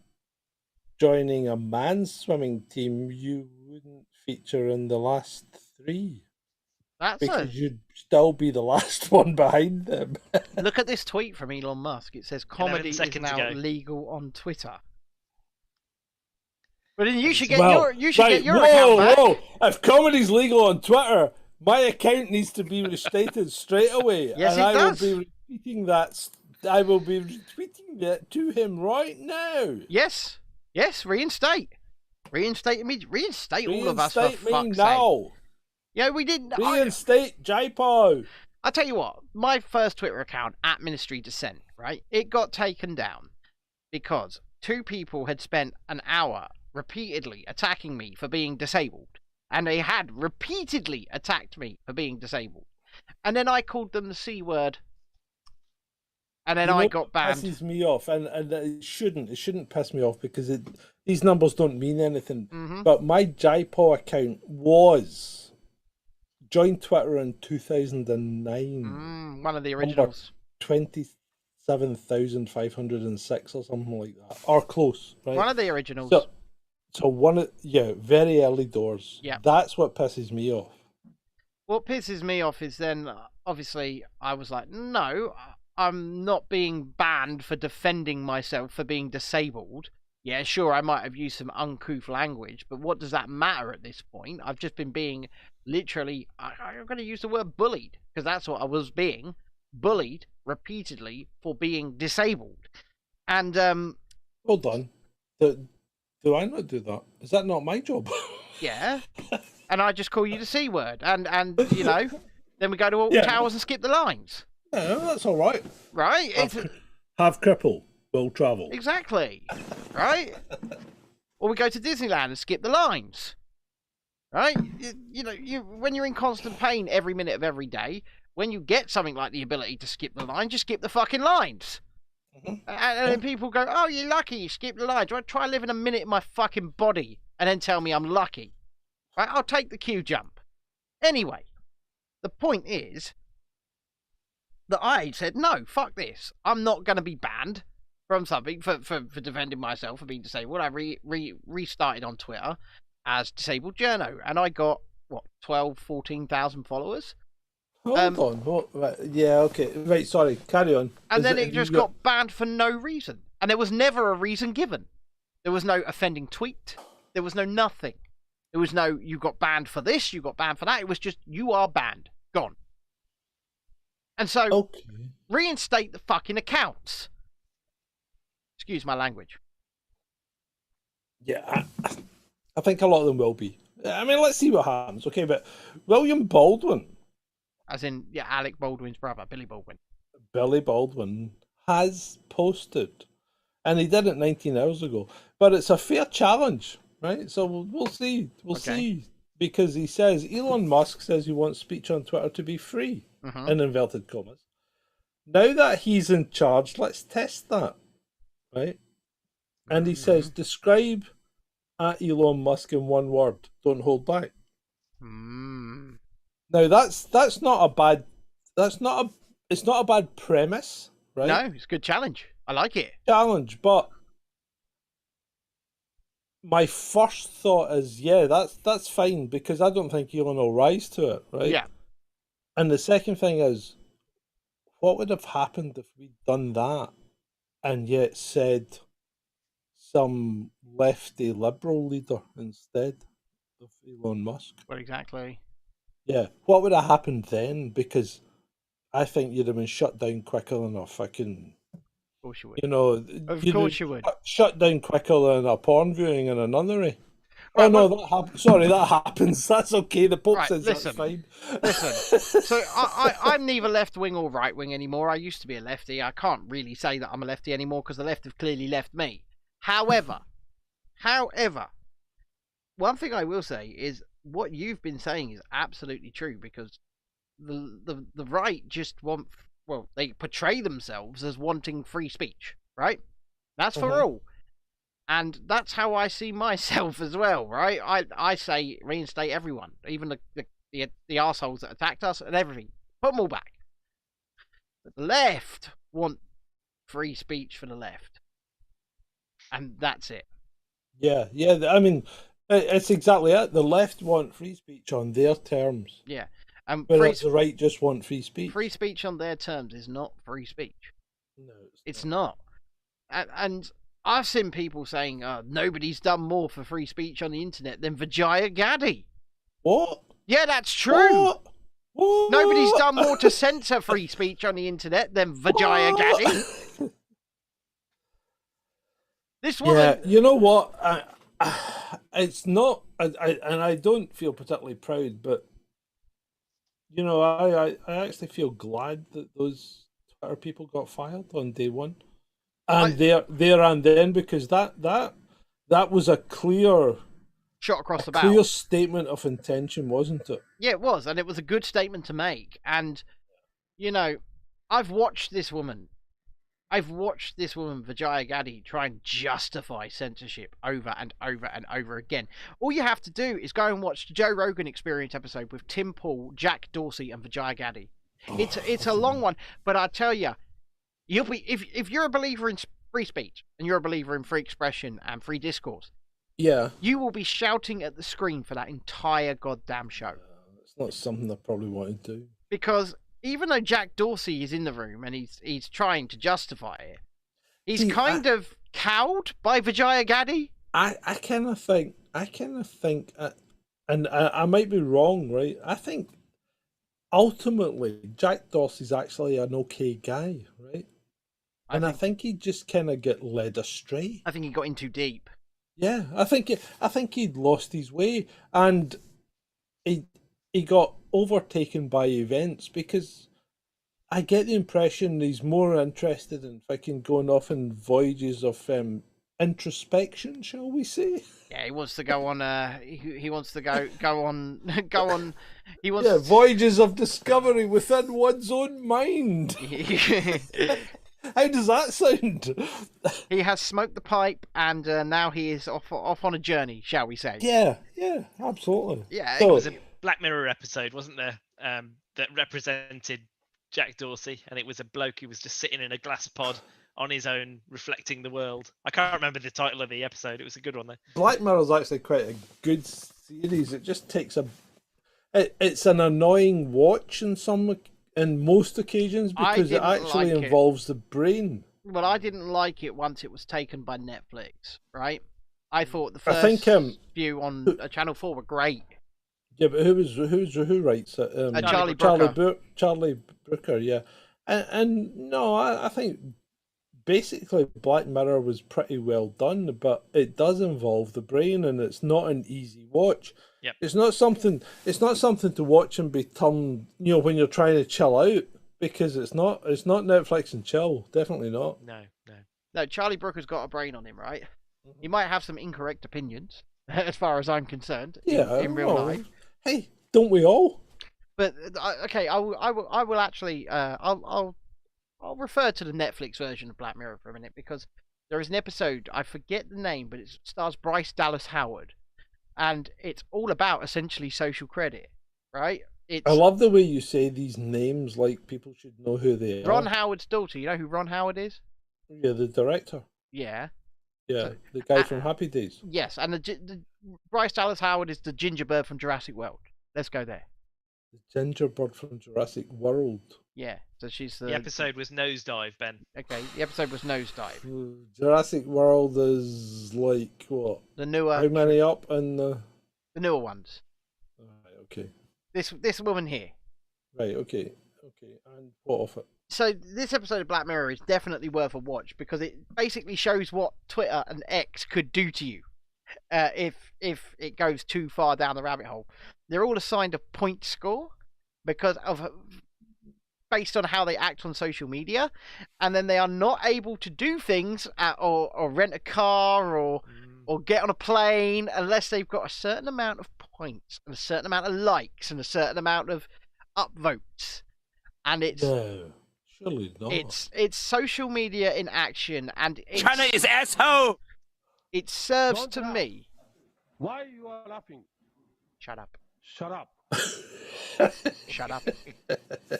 joining a man's swimming team, you wouldn't feature in the last 3. Because you'd still be the last one behind them. Look at this tweet from Elon Musk. It says comedy is now legal on Twitter. But then you should get get your account back. Whoa! If comedy's legal on Twitter, my account needs to be restated straight away. Yes, and it does. Will be retweeting that. I will be retweeting that to him right now. Yes, reinstate immediately. Reinstate all of us for fuck's now. Sake. Yeah, we didn't. Reinstate Jaipo. I'll tell you what, my first Twitter account, @Ministry_Dissent, right? It got taken down because 2 people had spent an hour repeatedly attacking me for being disabled. And they had repeatedly attacked me for being disabled. And then I called them the C word. And then I got banned. It pisses me off, and it shouldn't piss me off because these numbers don't mean anything. But my Jaipo account was joined Twitter in 2009. One of the originals. 27,506 or something like that, or close. Right? One of the originals. So very early doors. Yeah. That's what pisses me off. What pisses me off is then obviously I was like, no, I'm not being banned for defending myself for being disabled. Yeah, sure, I might have used some uncouth language, but what does that matter at this point? I've just been being literally, I'm going to use the word bullied, because that's what I was being, bullied repeatedly for being disabled. And, Hold on. Do I not do that? Is that not my job? Yeah. And I just call you the C word. And you know, then we go to all towers and skip the lines. Yeah, that's all right. Right? Have cripple, will travel. Exactly. Right? Or we go to Disneyland and skip the lines. Right? You know, when you're in constant pain every minute of every day, when you get something like the ability to skip the line, just skip the fucking lines. And then people go, oh, you're lucky you skipped the line. Do I try living a minute in my fucking body and then tell me I'm lucky? Right? I'll take the queue jump. Anyway, the point is that I said, no, fuck this. I'm not going to be banned from something for defending myself for being disabled. I restarted on Twitter as Disabled Journo, and I got, 14,000 followers? Hold on. Right, yeah, okay. Right, sorry. Carry on. And then it just got banned for no reason. And there was never a reason given. There was no offending tweet. There was no nothing. There was no, you got banned for this, you got banned for that. It was just, you are banned. Gone. And so, reinstate the fucking accounts. Excuse my language. Yeah, I think a lot of them will be. I mean, let's see what happens. Okay, but William Baldwin. As in, Alec Baldwin's brother, Billy Baldwin. Billy Baldwin has posted, and he did it 19 hours ago. But it's a fair challenge, right? So we'll see. We'll see. Because he says, Elon Musk says he wants speech on Twitter to be free, in inverted commas. Now that he's in charge, let's test that, right? And he says, describe at Elon Musk in one word. Don't hold back. Now that's not a bad. It's not a bad premise, right? No, it's a good challenge. I like it. Challenge, but my first thought is, yeah, that's fine, because I don't think Elon will rise to it, right? Yeah. And the second thing is, what would have happened if we'd done that and yet said some lefty liberal leader instead of Elon Musk? Well, exactly. Yeah, what would have happened then? Because I think you'd have been shut down quicker than a fucking... Of course you would. You know, Of course you would. Shut down quicker than a porn viewing in a nunnery. Right, oh no, that happens. Sorry, that happens. That's okay. The Pope Right, says listen. that's fine. Listen, so I'm neither left wing or right wing anymore. I used to be a lefty. I can't really say that I'm a lefty anymore because the left have clearly left me. However, one thing I will say is what you've been saying is absolutely true, because the right just want, well, they portray themselves as wanting free speech, right? That's for all. And that's how I see myself as well, right? I say reinstate everyone, even the assholes that attacked us and everything. Put them all back. But the left want free speech for the left. And that's it. Yeah. I mean, it's exactly it. The left want free speech on their terms. Yeah. Whereas the right just want free speech. Free speech on their terms is not free speech. No, it's not. And I've seen people saying, nobody's done more for free speech on the internet than Vijaya Gaddy. What? Yeah, that's true. What? Nobody's done more to censor free speech on the internet than Vijaya Gaddy. This woman... Yeah, you know what? It's not... and I don't feel particularly proud, but you know, I actually feel glad that those Twitter people got fired on day one. And there and then, because that was a clear shot across the bow. Clear statement of intention, wasn't it? Yeah, it was, and it was a good statement to make. And you know, I've watched this woman, Vijaya Gaddy, try and justify censorship over and over and over again. All you have to do is go and watch the Joe Rogan Experience episode with Tim Pool, Jack Dorsey, and Vijaya Gaddy. It's a long one, but I tell you, you'll be if you're a believer in free speech and you're a believer in free expression and free discourse, yeah, you will be shouting at the screen for that entire goddamn show. It's not something I probably want to do, because even though Jack Dorsey is in the room and he's trying to justify it, he's kind of cowed by Vijaya Gaddy. I kind of think, and I might be wrong, right? I think ultimately Jack Dorsey's actually an okay guy, right? I think he just kind of get led astray. I think he got in too deep. Yeah, I think he'd lost his way, and he got overtaken by events, because I get the impression he's more interested in fucking going off in voyages of introspection, shall we say? Yeah, he wants to go on. He wants to go on. He wants. Yeah, voyages of discovery within one's own mind. How does that sound? He has smoked the pipe, and now he is off on a journey, shall we say? Yeah, absolutely. Yeah, it was a Black Mirror episode, wasn't there? That represented Jack Dorsey, and it was a bloke who was just sitting in a glass pod on his own, reflecting the world. I can't remember the title of the episode. It was a good one, though. Black Mirror is actually quite a good series. It just takes it's an annoying watch in most occasions, because it actually involves the brain. Well, I didn't like it once it was taken by Netflix, right? I thought the first few on Channel 4 were great. Yeah, but who writes it? Charlie Brooker. Charlie Brooker, yeah. And no, I think basically Black Mirror was pretty well done, but it does involve the brain, and it's not an easy watch. Yep. It's not something to watch and be turned, when you're trying to chill out. because it's not Netflix and chill. Definitely not. No, no. No, Charlie Brooker's got a brain on him, right? He might have some incorrect opinions, as far as I'm concerned, in real well, life. Hey, don't we all? But okay, I will actually I'll refer to the Netflix version of Black Mirror for a minute, because there is an episode, I forget the name, but it stars Bryce Dallas Howard, and it's all about essentially social credit, right? It's I love the way you say these names like people should know who they are. Ron Howard's daughter. You know who Ron Howard is? Yeah, the director. Yeah. Yeah, So, the guy from Happy Days. Yes, and the Bryce Dallas Howard is the gingerbird from Jurassic World. Let's go there. The gingerbird from Jurassic World. Yeah, so she's The episode was Nosedive, Ben. Okay, the episode was Nosedive. Jurassic World is like what? The newer. How many up in the? The newer ones. Right, okay. This woman here. Right, okay, and what of it? So this episode of Black Mirror is definitely worth a watch, because it basically shows what Twitter and X could do to you if it goes too far down the rabbit hole. They're all assigned a point score because of based on how they act on social media, and then they are not able to do things or rent a car or get on a plane unless they've got a certain amount of points and a certain amount of likes and a certain amount of upvotes. And it's No, surely not. it's social media in action, and China is asshole. it serves Don't to laugh. me. Why you are laughing? Shut up. Shut up. Shut up.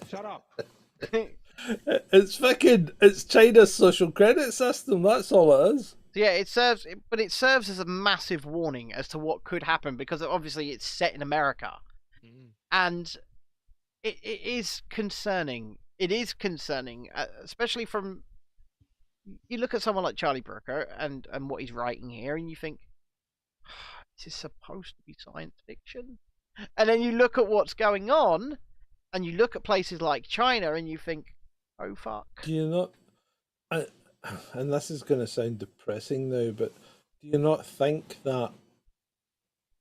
Shut up. It's China's social credit system. That's all it is. Yeah, it serves as a massive warning as to what could happen, because obviously it's set in America, and it is concerning. It is concerning, especially from you look at someone like Charlie Brooker and what he's writing here, and you think this is supposed to be science fiction, and then you look at what's going on, and you look at places like China, and you think, oh fuck. Do you not? And this is going to sound depressing now, but do you not think that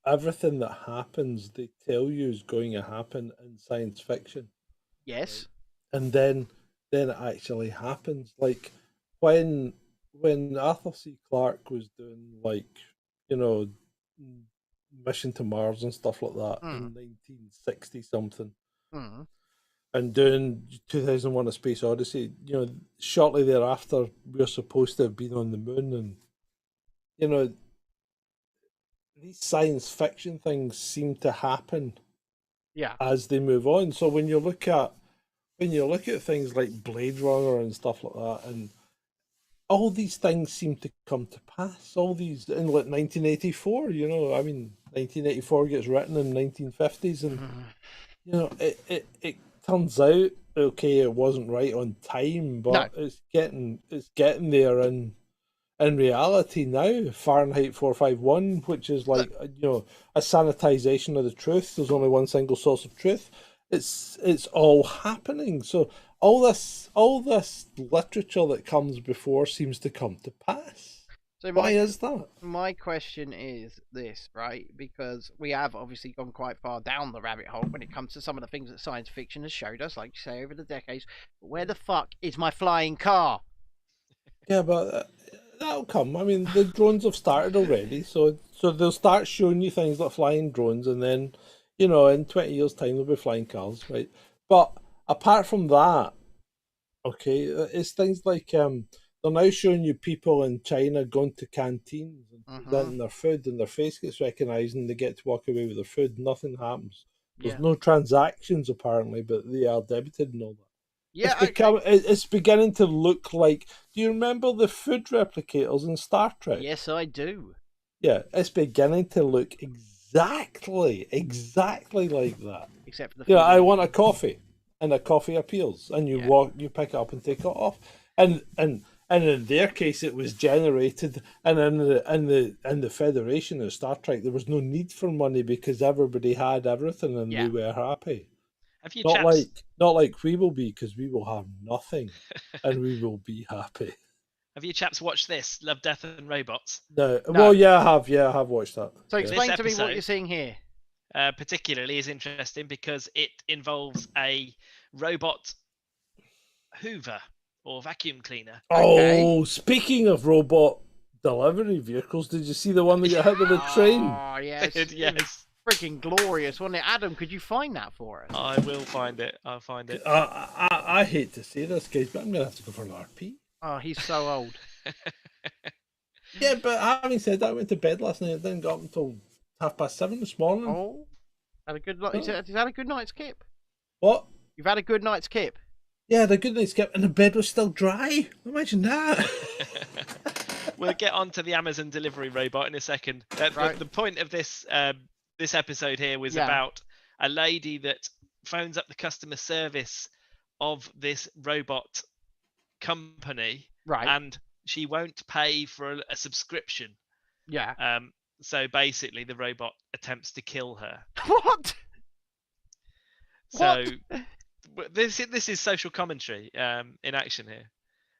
everything that happens they tell you is going to happen in science fiction? Yes. And then it actually happens. Like when Arthur C. Clarke was doing, like, you know, Mission to Mars and stuff like that in 1960 something. And doing 2001: A Space Odyssey, you know, shortly thereafter, we're supposed to have been on the moon, and you know, these science fiction things seem to happen, as they move on. So when you look at things like Blade Runner and stuff like that, and all these things seem to come to pass. All these in like 1984, you know, I mean, 1984 gets written in 1950s, and you know, it turns out, okay, it wasn't right on time, but it's getting there in reality now. Fahrenheit 451, which is like, you know, a sanitization of the truth. There's only one single source of truth. It's all happening. So all this literature that comes before seems to come to pass. So why is that? My question is this, right? Because we have obviously gone quite far down the rabbit hole when it comes to some of the things that science fiction has showed us, like you say, over the decades. But where the fuck is my flying car? Yeah, but that'll come. I mean, the drones have started already, so they'll start showing you things like flying drones, and then, you know, in 20 years' time, there'll be flying cars, right? But apart from that, okay, it's things like they're now showing you people in China going to canteens and presenting their food, and their face gets recognised, and they get to walk away with their food. Nothing happens. There's no transactions apparently, but they are debited and all that. Yeah, it's beginning to look like. Do you remember the food replicators in Star Trek? Yes, I do. Yeah, it's beginning to look exactly like that. Except for the. Yeah, I want a coffee, and a coffee appears, and you you pick it up and take it off, and in their case, it was generated, and in the Federation of Star Trek, there was no need for money because everybody had everything, and they were happy. Have you Not like we will be, because we will have nothing, and we will be happy. Have you chaps watched this, Love, Death and Robots? No. Well, yeah, I have watched that. So explain to me episode, what you're seeing here. Particularly is interesting because it involves a robot Hoover or vacuum cleaner. Oh, speaking of robot delivery vehicles, did you see the one that got hit with a train? Oh, yes. It was freaking glorious, wasn't it? Adam, could you find that for us? I will find it. I'll find it. I hate to say this, guys, but I'm going to have to go for an RP. Oh, he's so old. Yeah, but having said that, I went to bed last night and didn't get up until 7:30 this morning. Oh, had a good night. He's had a good night's kip. What? You've had a good night's kip. Yeah, the good night's kip, and the bed was still dry. Imagine that. We'll get on to the Amazon delivery robot in a second. Right. The point of this this episode here was about a lady that phones up the customer service of this robot company, Right. and she won't pay for a subscription. Yeah. So basically, the robot attempts to kill her. What? So this is social commentary in action here.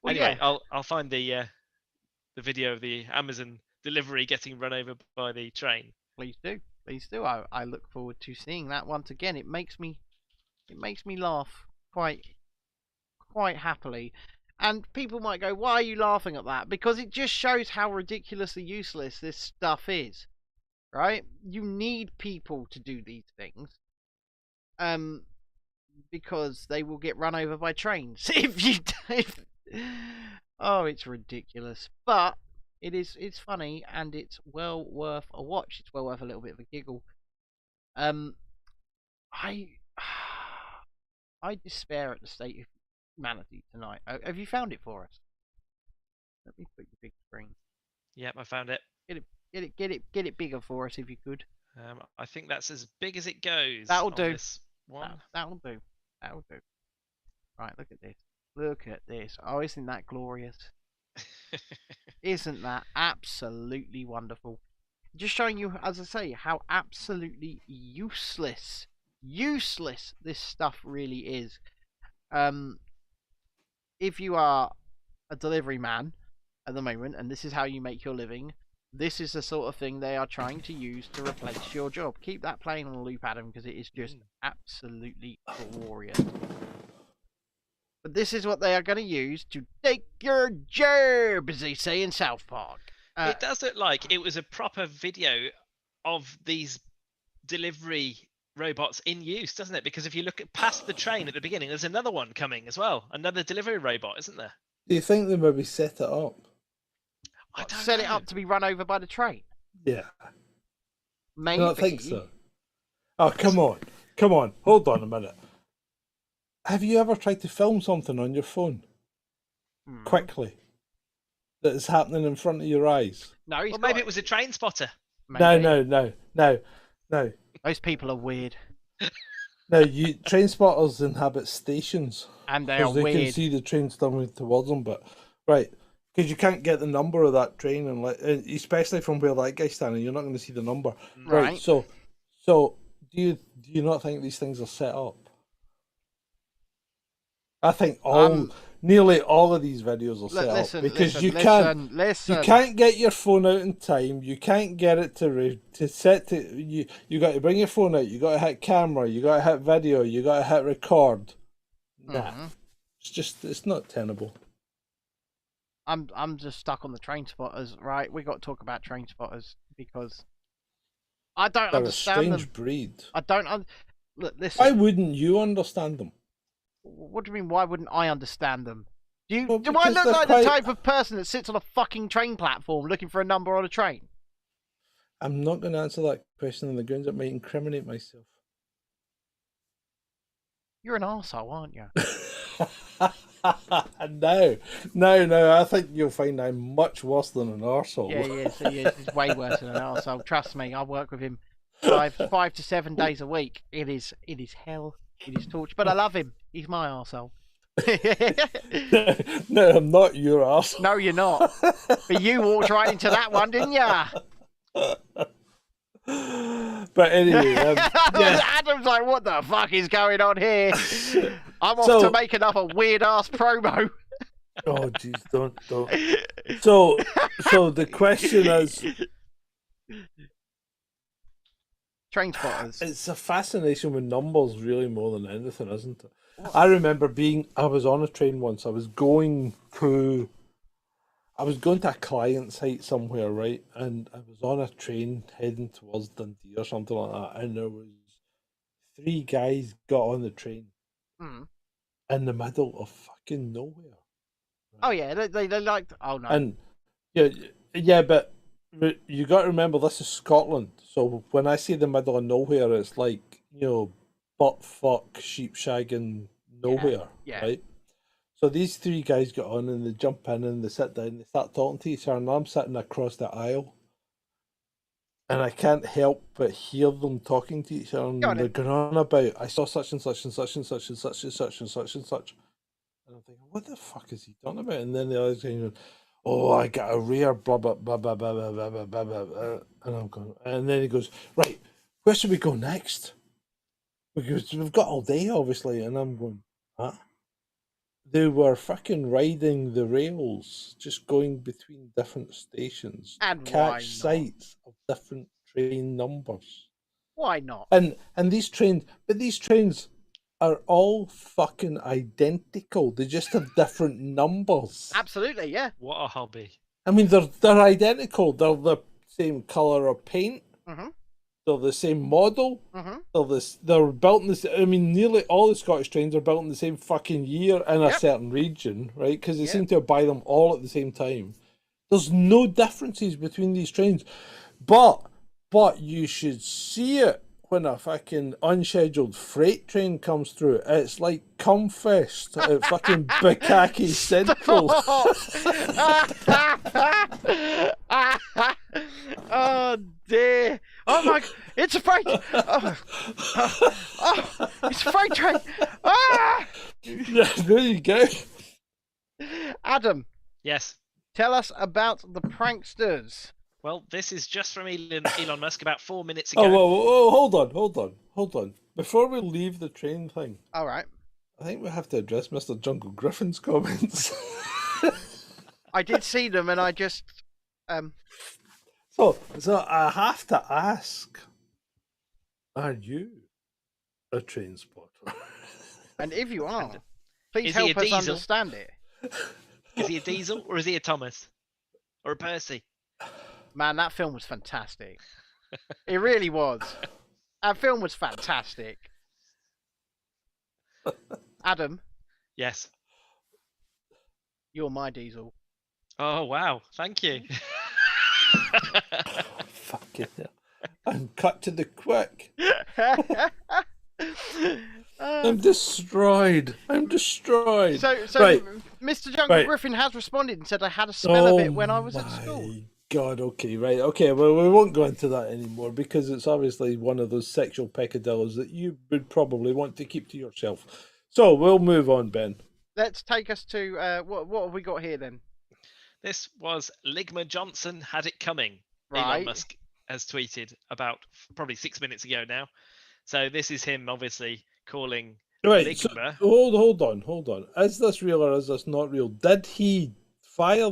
Well, anyway, yeah. I'll find the video of the Amazon delivery getting run over by the train. Please do. Please do. I look forward to seeing that once again. It makes me laugh quite happily. And people might go, why are you laughing at that? Because it just shows how ridiculously useless this stuff is. Right? You need people to do these things. Because they will get run over by trains. Oh, it's ridiculous. But it's funny, and it's well worth a watch. It's well worth a little bit of a giggle. I despair at the state of humanity tonight. Have you found it for us? Let me put the big screen. Yep, I found it. Get it bigger for us if you could. I think that's as big as it goes. That'll do. This one. That'll do. Right, look at this. Look at this. Oh, isn't that glorious? Isn't that absolutely wonderful? Just showing you, as I say, how absolutely useless this stuff really is. If you are a delivery man at the moment, and this is how you make your living, this is the sort of thing they are trying to use to replace your job. Keep that playing on a loop, Adam, because it is just absolutely glorious. But this is what they are going to use to take your job, as they say in South Park. It does look like it was a proper video of these delivery robots in use, doesn't it? Because if you look at past the train at the beginning, there's another one coming as well. Another delivery robot, isn't there? Do you think they maybe set it up? I don't Set know. it up to be run over by the train? Yeah. Maybe. I don't think so. Oh, come on. Hold on a minute. Have you ever tried to film something on your phone quickly that is happening in front of your eyes? No, Well, maybe it was a train spotter. No. Those people are weird. No, train spotters inhabit stations. And they are Because they can weird. see the trains coming towards them, but right, because you can't get the number of that train, and especially from where that guy's standing, you're not going to see the number. Right. So do you not think these things are set up? I think nearly all of these videos are set up because you can't get your phone out in time. You can't get it to set to you. You got to bring your phone out. You got to hit camera. You got to hit video. You got to hit record. Nah, it's not tenable. I'm just stuck on the train spotters, right? We got to talk about train spotters because I don't They're understand a strange them. breed. I don't. Look, listen. Why wouldn't you understand them? What do you mean? Why wouldn't I understand them? Do I because look they're like quite- the type of person that sits on a fucking train platform looking for a number on a train? I'm not going to answer that question on the grounds it might incriminate myself. You're an arsehole, aren't you? No. I think you'll find I'm much worse than an arsehole. Yeah, he is. He's way worse than an arsehole. Trust me, I work with him 5 to 7 days a week. It is hell. It is torture. But I love him. He's my arsehole. No, I'm not your arsehole. No, you're not. But you walked right into that one, didn't ya? But anyway, yeah. Adam's like, what the fuck is going on here? I'm off to make another weird ass promo. Oh, jeez, don't. So the question is, Train spotters. It's a fascination with numbers, really, more than anything, isn't it? I remember I was on a train once. I was going to a client site somewhere, right? And I was on a train heading towards Dundee or something like that. And there was 3 guys got on the train Mm. in the middle of fucking nowhere. Oh yeah, they liked. Oh no. And yeah, but you got to remember this is Scotland. So when I say the middle of nowhere, it's like, butt fuck sheep shagging nowhere, yeah. right? So these 3 guys get on and they jump in and they sit down and they start talking to each other, and I'm sitting across the aisle and I can't help but hear them talking to each other, and they're going on about, I saw such and such and such and such and such and such and such and such. And I'm thinking, what the fuck is he talking about? And then the other guy goes, oh, I got a rare blah blah blah blah blah blah blah blah blah blah. And I'm going, and then he goes, right, where should we go next? Because we've got all day, obviously. And I'm going, huh? They were fucking riding the rails, just going between different stations, And catch sites of different train numbers. Why not? And these trains are all fucking identical. They just have different numbers. Absolutely, yeah. What a hobby. I mean, they're identical. They're the same color of paint. Mhm. They're the same model. Mhm. They're built in the. I mean, nearly all the Scottish trains are built in the same fucking year in a Yep. certain region, right? Because they Yep. seem to buy them all at the same time. There's no differences between these trains, but you should see it when a fucking unscheduled freight train comes through. It's like Cumfest at fucking Bukaki Central. Oh dear! Oh my! It's a freight! It's a freight train! Ah! Yeah, there you go. Adam, Yes. tell us about the pranksters. Well, this is just from Elon Musk about 4 minutes Oh, ago. whoa, hold on. Before we leave the train thing, All right. I think we have to address Mr. Jungle Griffin's comments. I did see them, and I just So I have to ask, are you a train spotter? and if you are, please Is he help a us diesel? understand it. Is he a Diesel or is he a Thomas? Or a Percy? Man, that film was fantastic. It really was. That film was fantastic. Adam, Yes. you're my diesel. Oh, wow. Thank you. Fucking hell. I'm cut to the quick. I'm destroyed. So Right. Mr. Jungle Right. Griffin has responded and said I had a smell of it when I was at school. my God, okay, right. Okay, well, we won't go into that anymore because it's obviously one of those sexual peccadillos that you would probably want to keep to yourself. So we'll move on, Ben. Let's take us to what have we got here then? This was Ligma Johnson had it coming. Right. Elon Musk has tweeted about probably 6 minutes ago now. So this is him obviously calling Right, so Ligma. hold on. Is this real or is this not real? Did he fire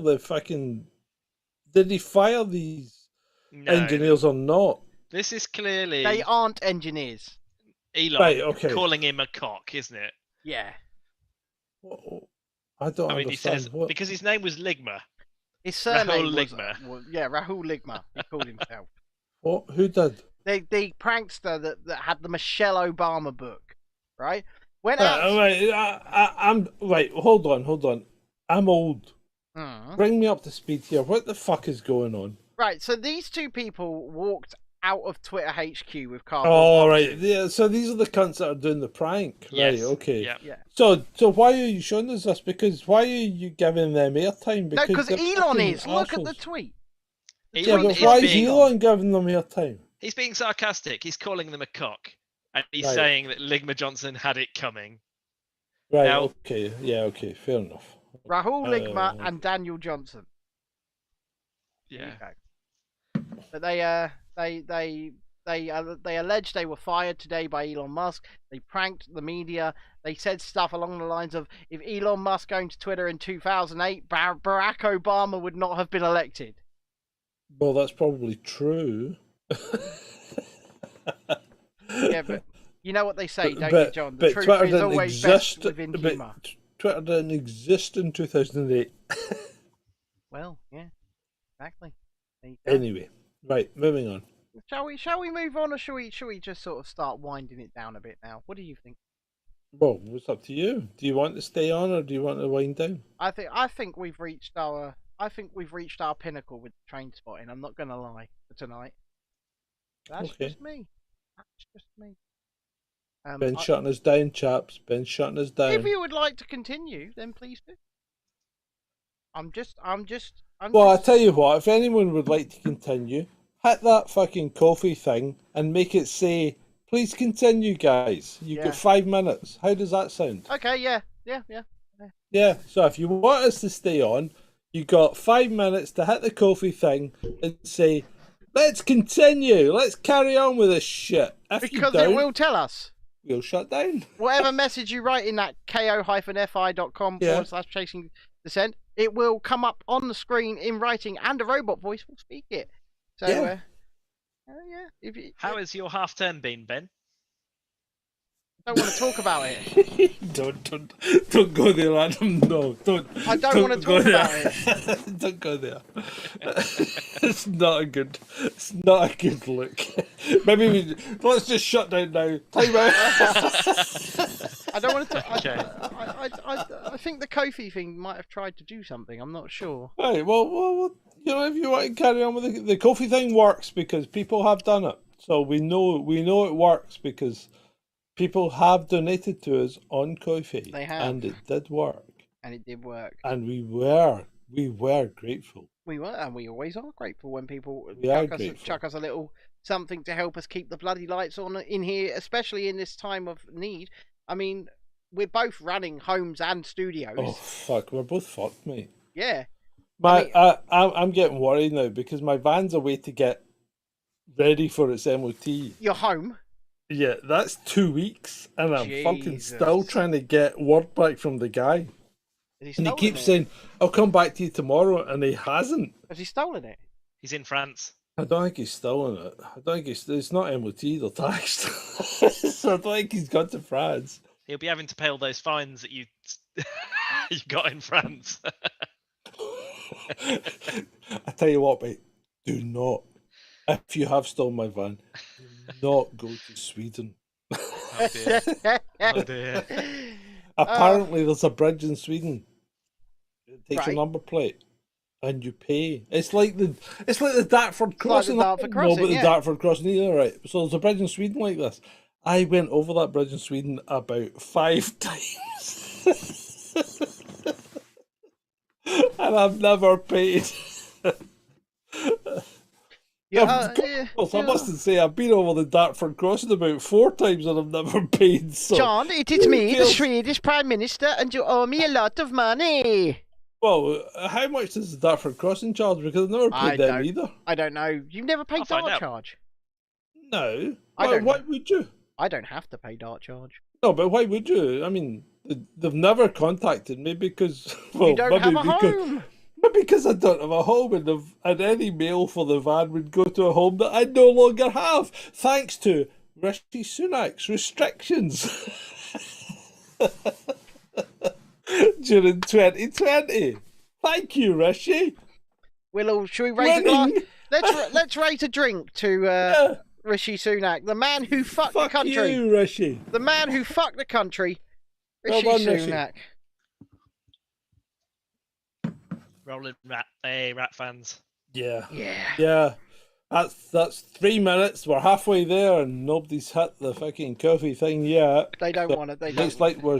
these No, engineers or not? this is clearly They aren't engineers. Elon Right, okay. calling him a cock, isn't it? Yeah. I don't I mean, he understand. says What? because his name was Ligma. His surname Rahul was, Ligma. yeah, Rahul Ligma. He called himself. What? Who did? The prankster that had the Michelle Obama book, right? Went out. I'm right. Hold on. I'm old. Hmm. Bring me up to speed here. What the fuck is going on? Right, so these two people walked out of Twitter HQ with cardboard Oh, right. boxes. Yeah, so these are the cunts that are doing the prank. Yes. Right, okay. Yeah. Yeah. So why are you showing us this? Because why are you giving them airtime? No, because they're Elon fucking is. Look at the arseholes. tweet. Yeah, Elon but is why is being, Elon giving them airtime? he's being sarcastic. He's calling them a cock. And he's Right. saying that Ligma Johnson had it coming. Right, Now- okay. Yeah, okay. Fair enough. Rahul Ligma Uh, and Daniel Johnson. There you Yeah. go. But they alleged they were fired today by Elon Musk. They pranked the media. They said stuff along the lines of, if Elon Musk owned Twitter in 2008, Barack Obama would not have been elected. Well, that's probably true. Yeah, but you know what they say, don't you, but, John? The but truth Twitter is didn't always exist. best within But humour. Twitter didn't exist in 2008. Well, yeah, exactly. There you go. Anyway, right, moving on. Shall we move on, or shall we just sort of start winding it down a bit now? What do you think? Well, it's up to you. Do you want to stay on or do you want to wind down? I think we've reached our pinnacle with train spotting. I'm not gonna lie, for tonight. That's Okay. just me. That's just me. Ben's shutting us down, chaps. Ben's shutting us down. If you would like to continue, then please do. Well, I tell you what, if anyone would like to continue, hit that fucking coffee thing and make it say, please continue, guys. You've got 5 minutes. How does that sound? Okay, yeah. Yeah, so if you want us to stay on, you got 5 minutes to hit the coffee thing and say, let's continue. Let's carry on with this shit. If Because you don't, it will tell us. we'll shut down. Whatever message you write in that ko-fi.com / chasing Dissent, it will come up on the screen in writing and a robot voice will speak it. So, Yeah. If you How has your half term been, Ben? don't want to talk about it. Don't go there, Adam. No, don't. I don't want to go talk about there. it. Don't go there. It's not a good look. Maybe let's just shut down now. Time out. I don't want to. Okay. I think the Kofi thing might have tried to do something. I'm not sure. Right. Well, you know, if you want to carry on with the coffee thing, works because people have done it. So we know it works because people have donated to us on Ko-fi. They have. And it did work. And it did work. And we were grateful. We were, and we always are grateful when people grateful. chuck us a little something to help us keep the bloody lights on in here, especially in this time of need. I mean, we're both running homes and studios. Oh fuck, we're both fucked, mate. Yeah. I'm getting worried now because my van's away to get ready for its MOT. You're home. Yeah, that's 2 weeks, and I'm fucking Jesus. still trying to get word back from the guy. Has And he stolen keeps it? saying, I'll come back to you tomorrow, and he hasn't. Has he stolen it? He's in France. I don't think he's stolen it. I don't think it's not MOT or taxed. So I don't think he's gone to France. He'll be having to pay all those fines that you you got in France. I tell you what, mate, do not, if you have stolen my van, do not go to Sweden. Oh dear. Oh dear. Apparently, there's a bridge in Sweden. It takes Right. a number plate, and you pay. It's like the Dartford crossing. Dartford No, crossing, but the yeah. Dartford crossing either, right? So there's a bridge in Sweden like this. I went over that bridge in Sweden about 5 times, and I've never paid. I must say I've been over the Dartford crossing about 4 times and I've never paid. So John, it is me, the feels- Swedish Prime Minister, and you owe me a lot of money. Well, how much does the Dartford crossing charge? Because I've never paid them either. I don't know. You've never paid I'll find dart out. charge. No. I don't Why know. would you? I don't have to pay dart charge. No, but why would you? I mean, they've never contacted me because You don't have a home. But because I don't have a home, and any mail for the van would go to a home that I no longer have, thanks to Rishi Sunak's restrictions during 2020. Thank you, Rishi. Should we rate a glass? Winning. Let's rate a drink to Rishi Sunak, the man who fucked the Fuck country. you, Rishi. The man who fucked the country. Well Rishi done, Rishi. Sunak. Rolling rat. Hey, rat fans. Yeah. Yeah. Yeah. That's 3 minutes. We're halfway there, and nobody's hit the fucking coffee thing yet. They don't So want it. They Looks don't. like we're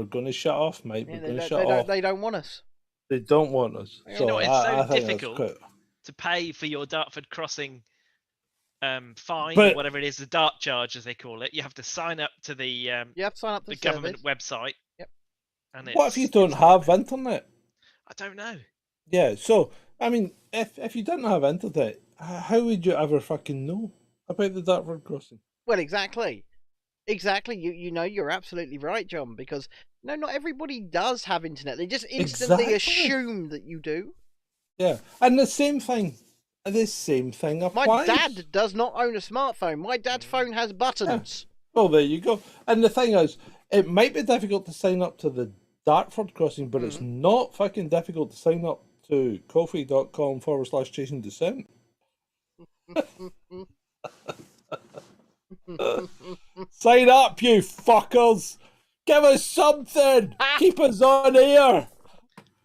going to shut off, mate. Yeah, We're they, going to don't, shut they, don't, off. they don't want us. They don't want us. You So know, it's so I think difficult. That's quite... To pay for your Dartford crossing fine, But- or whatever it is, the dart charge as they call it, you have to sign up to the You have to sign up to the the government service. website. Yep. And What if you don't have internet? I don't know. Yeah, so, I mean, if you didn't have internet, how would you ever fucking know about the Dartford crossing? Well, exactly. Exactly. You know, you're absolutely right, John, because not everybody does have internet. They just instantly Exactly. assume that you do. Yeah, and the same thing The same thing My applies. dad does not own a smartphone. My dad's phone has buttons. Well, there you go. And the thing is, it might be difficult to sign up to the Dartford crossing, but it's not fucking difficult to sign up to coffee.com/chasing Dissent. Sign up, you fuckers! Give us something! Keep us on air!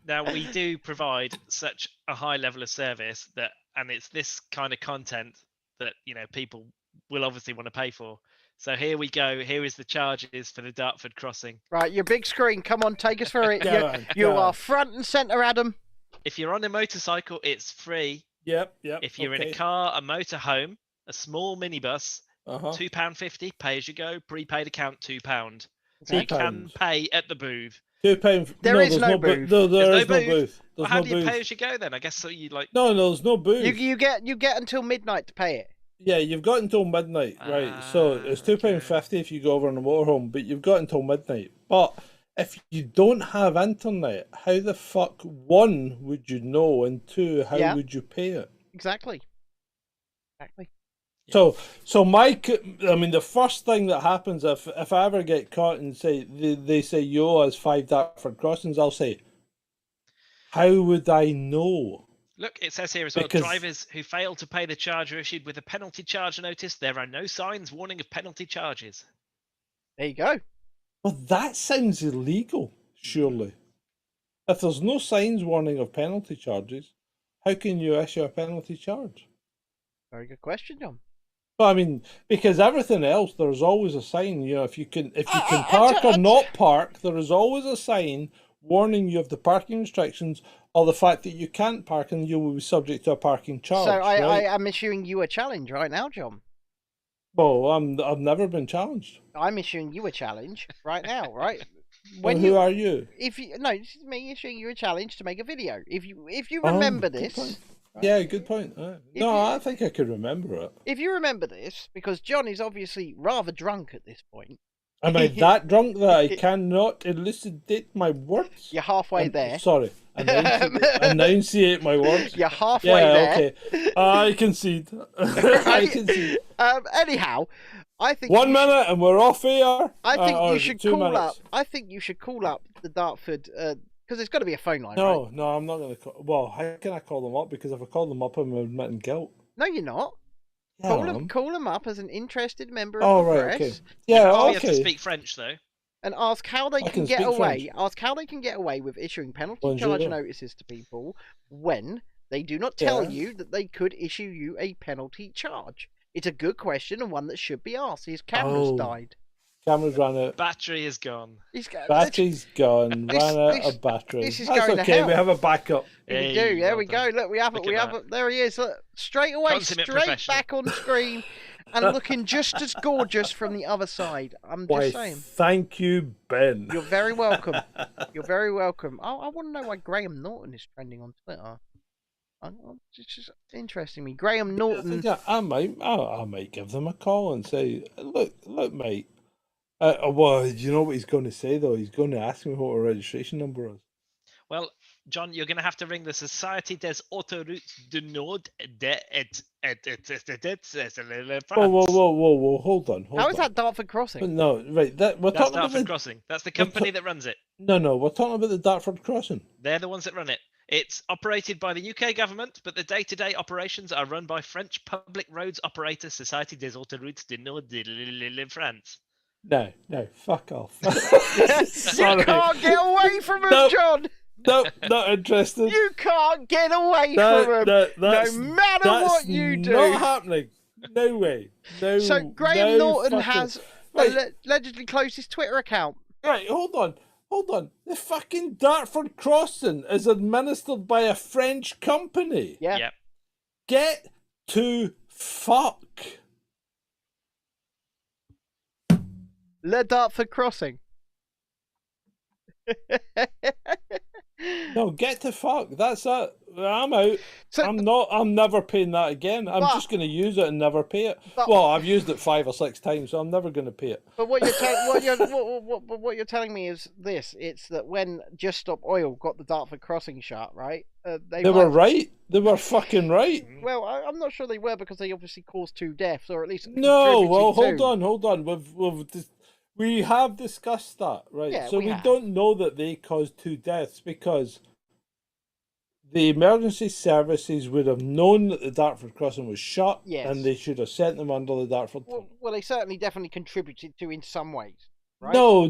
Now, we do provide such a high level of service that, and it's this kind of content that, you know, people will obviously want to pay for. So here we go. Here is the charges for the Dartford crossing. Right, your big screen. Come on, take us through it. Go on, You go are on. front and centre, Adam. If you're on a motorcycle, it's free. Yep. If you're in a car, a motorhome, a small minibus, £2.50, pay as you go, prepaid account £2. So you can pay at the booth. £2. There is no booth. No, there There's is no no booth. Well, There's how no do you booth. pay as you go then? I guess so you like. No, there's no booth. You get until midnight to pay it. Yeah, you've got until midnight, right? So it's £2.50 if you go over on a motorhome, but you've got until midnight. But if you don't have internet, how the fuck, one, would you know, and two, how would you pay it? Exactly. So the first thing that happens if I ever get caught and say they say you owe us 5 Dartford crossings, I'll say, how would I know? Look, it says here as well, Because- drivers who fail to pay the charge are issued with a penalty charge notice. There are no signs warning of penalty charges. There you go. Well, that sounds illegal, surely. If there's no signs warning of penalty charges, how can you issue a penalty charge? Very good question, John. Well, I mean, because everything else, there's always a sign. You know, if you can park or not park, there is always a sign warning you of the parking restrictions or the fact that you can't park and you will be subject to a parking charge. So I right? am issuing you a challenge right now, John. Well, I've never been challenged. I'm issuing you a challenge right now, right? Well, who are you? This is me issuing you a challenge to make a video. If you remember Good this, point. Yeah, good point. I think I could remember it. if you remember this, because John is obviously rather drunk at this point. Am I that drunk that I cannot elucidate my words? You're halfway there. Sorry, enunciate my words. You're halfway there. Okay. I concede. I concede. Anyhow, I think 1 minute and we're off air. I think or you is it should 2 call minutes? up. I think you should call up the Dartford because there's got to be a phone line. No, right? no, I'm not going to call. Well, how can I call them up? Because if I call them up, I'm admitting guilt. No, you're not. Yeah, I am. Call them up as an interested member of Oh, the right, press. okay. Yeah, Oh, you have to okay. speak French though. And ask how they I can can get speak away. French. Ask how they can get away with issuing penalty Bonjour. charge notices to people when they do not tell Yeah. you that they could issue you a penalty charge. It's a good question and one that should be asked. His camera's Oh. died. Camera's ran out. Battery is gone. Battery's gone. This- ran out this- of battery. this is That's going to okay. hell. We have a backup. We Hey, do. There well we go. done. Look, we have it. Look We at have that. it. There he is. Look, straight away, Consummate straight professional. back on screen, and looking just as gorgeous from the other side. I'm Why, just saying. thank you, Ben. You're very welcome. You're very welcome. I want to know why Graham Norton is trending on Twitter. It's just interesting me. Graham Norton. I might give them a call and say, look, mate. Well, you know what he's going to say though? He's going to ask me what our registration number is. Well, John, you're going to have to ring the Société des Autoroutes du Nord de Whoa! Hold on. How is that Dartford Crossing? No, right. We're That's talking about Dartford the, Crossing. That's the company that runs it. No. We're talking about the Dartford crossing. They're the ones that run it. It's operated by the UK government, but the day-to-day operations are run by French public roads operator Société des Autoroutes du Nord de France. No, fuck off. You Sorry. can't get away from us, Nope. John. No, not interested. You can't get away from him. That's, No matter what you do. Not happening. No way. No. So Graham no Norton fucking- has Right. allegedly closed his Twitter account. Right, hold on. The fucking Dartford crossing is administered by a French company. Yeah. Yep. Get to fuck. Le Dartford Crossing. No, get to fuck. That's it. I'm out. So, I'm never paying that again. I'm But- just going to use it and never pay it. But- Well, I've used it 5 or 6 times, so I'm never going to pay it. But what you're telling me is this: it's that when Just Stop Oil got the Dartford crossing shut, right? They were right. They were fucking right. Well, I'm not sure they were, because they obviously caused 2 deaths, or at least No, well, contributed hold on. We have discussed that, right? Yeah, so we we have. don't know that they caused 2 deaths because the emergency services would have known that the Dartford crossing was shut, Yes. and they should have sent them under the Dartford tunnel. Well, they certainly definitely contributed to in some ways, right? No,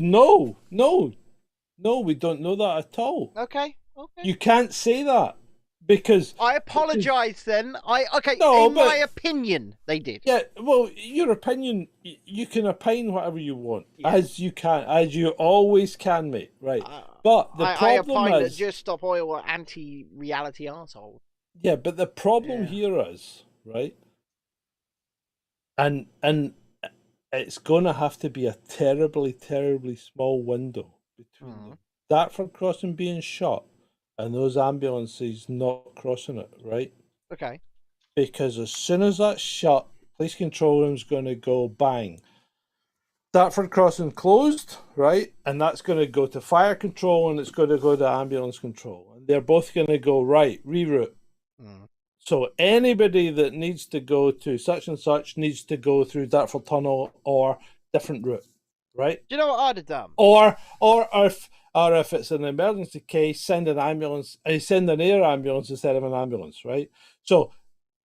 we don't know that at all. Okay. You can't say that because I apologise then. No, in but- my opinion, they did. yeah, well, your opinion, you can opine whatever you want, Yeah. as you always can, mate. Right? But the I problem opine is, that Just Stop Oil are anti-reality assholes. yeah, but the problem Yeah. here is, right, and it's going to have to be a terribly, terribly small window between the Dartford crossing being shut and those ambulances not crossing it, right? Okay. Because as soon as that's shut, police control room's going to go bang. Dartford crossing closed, right? And that's going to go to fire control and it's going to go to ambulance control. And they're both going to go, right, reroute. So anybody that needs to go to such and such needs to go through Dartford Tunnel or different route, right? Do you know what I'd have done? Or if it's an emergency case, send an air ambulance instead of an ambulance, right? So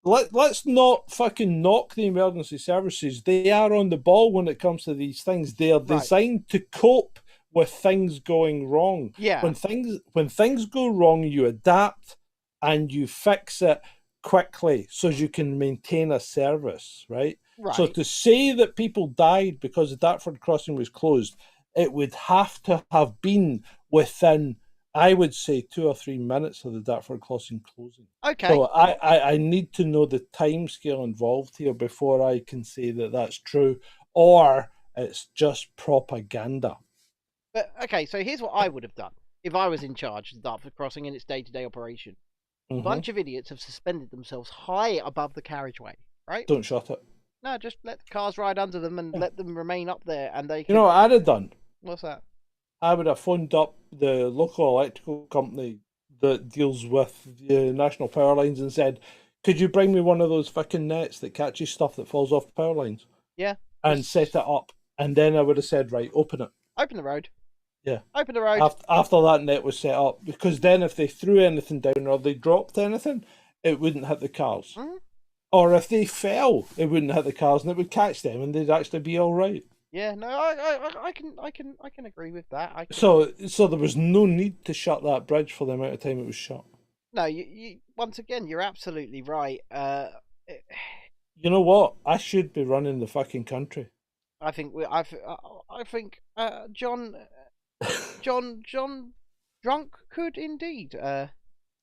let's not fucking knock the emergency services. They are on the ball when it comes to these things. They are designed to cope with things going wrong. Yeah. When things go wrong, you adapt and you fix it quickly so you can maintain a service, right? Right. So to say that people died because the Dartford crossing was closed, it would have to have been within, I would say, 2 or 3 minutes of the Dartford crossing closing. Okay. So I need to know the time scale involved here before I can say that that's true, or it's just propaganda. But okay, so here's what I would have done if I was in charge of the Dartford crossing in its day-to-day operation. A bunch of idiots have suspended themselves high above the carriageway, right? Don't shut it. No, just let the cars ride under them and let them remain up there, and they can... You know what I'd have done? What's that? I would have phoned up the local electrical company that deals with the national power lines and said, could you bring me one of those fucking nets that catches stuff that falls off power lines? Yeah. And set it up. And then I would have said, right, open it. Open the road. Yeah. Open the road. After that net was set up. Because then if they threw anything down or they dropped anything, it wouldn't hit the cars. Mhm. Or if they fell, it wouldn't hit the cars and it would catch them and they'd actually be all right. Yeah, no, I can agree with that. So there was no need to shut that bridge for the amount of time it was shut. No, you once again, you're absolutely right. You know what? I should be running the fucking country. I think John Drunk could indeed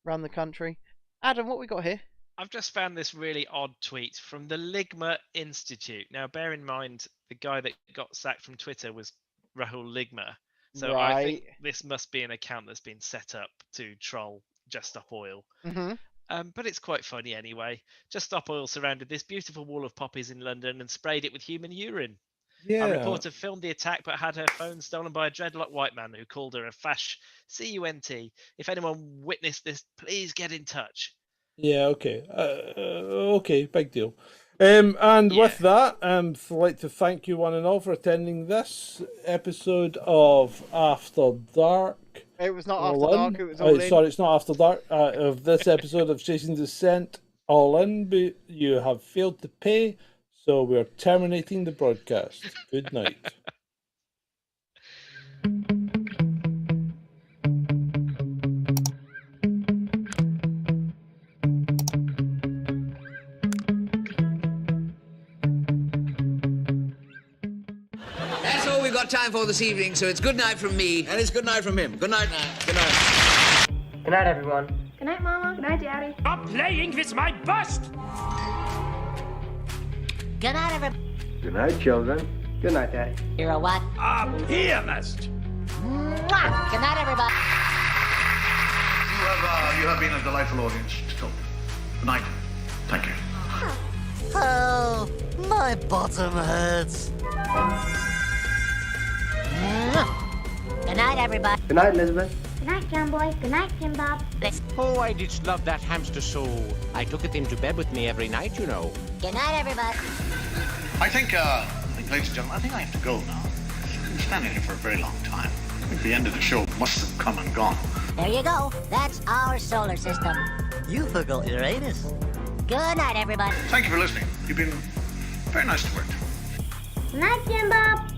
run the country. Adam, what we got here? I've just found this really odd tweet from the Ligma Institute. Now, bear in mind, the guy that got sacked from Twitter was Rahul Ligma. So I think this must be an account that's been set up to troll Just Stop Oil. Mm-hmm. But it's quite funny anyway. Just Stop Oil surrounded this beautiful wall of poppies in London and sprayed it with human urine. Yeah. A reporter filmed the attack but had her phone stolen by a dreadlock white man who called her a fash CUNT. If anyone witnessed this, please get in touch. Yeah, okay. Okay, big deal. And with that, I'd like to thank you one and all for attending this episode of After Dark. It was not All After in. Dark, it was all in. Sorry, it's not After Dark. Of this episode of Chasing Dissent, All In, but you have failed to pay, so we're terminating the broadcast. Good night. That's all we've got time for this evening, so it's good night from me, and it's good night from him. Good night. Good night. Good night, everyone. Good night, Mama. Good night, Daddy. Stop playing with my bust! Good night, everybody. Good night, children. Good night, Daddy. You're a what? A pianist! Mwah! Good night, everybody. You have been a delightful audience to talk. Good night. Thank you. Oh, my bottom hurts. Good night, everybody. Good night, Elizabeth. Good night, John Boy. Good night, Jim Bob. Oh, I did love that hamster so. I took it into bed with me every night, you know. Good night, everybody. I think, ladies and gentlemen, I think I have to go now. I've been standing here for a very long time. I think the end of the show must have come and gone. There you go. That's our solar system. You forgot Uranus. Good night, everybody. Thank you for listening. You've been very nice to work to. Good night, Jim Bob.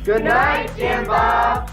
Good night, Jim Bob.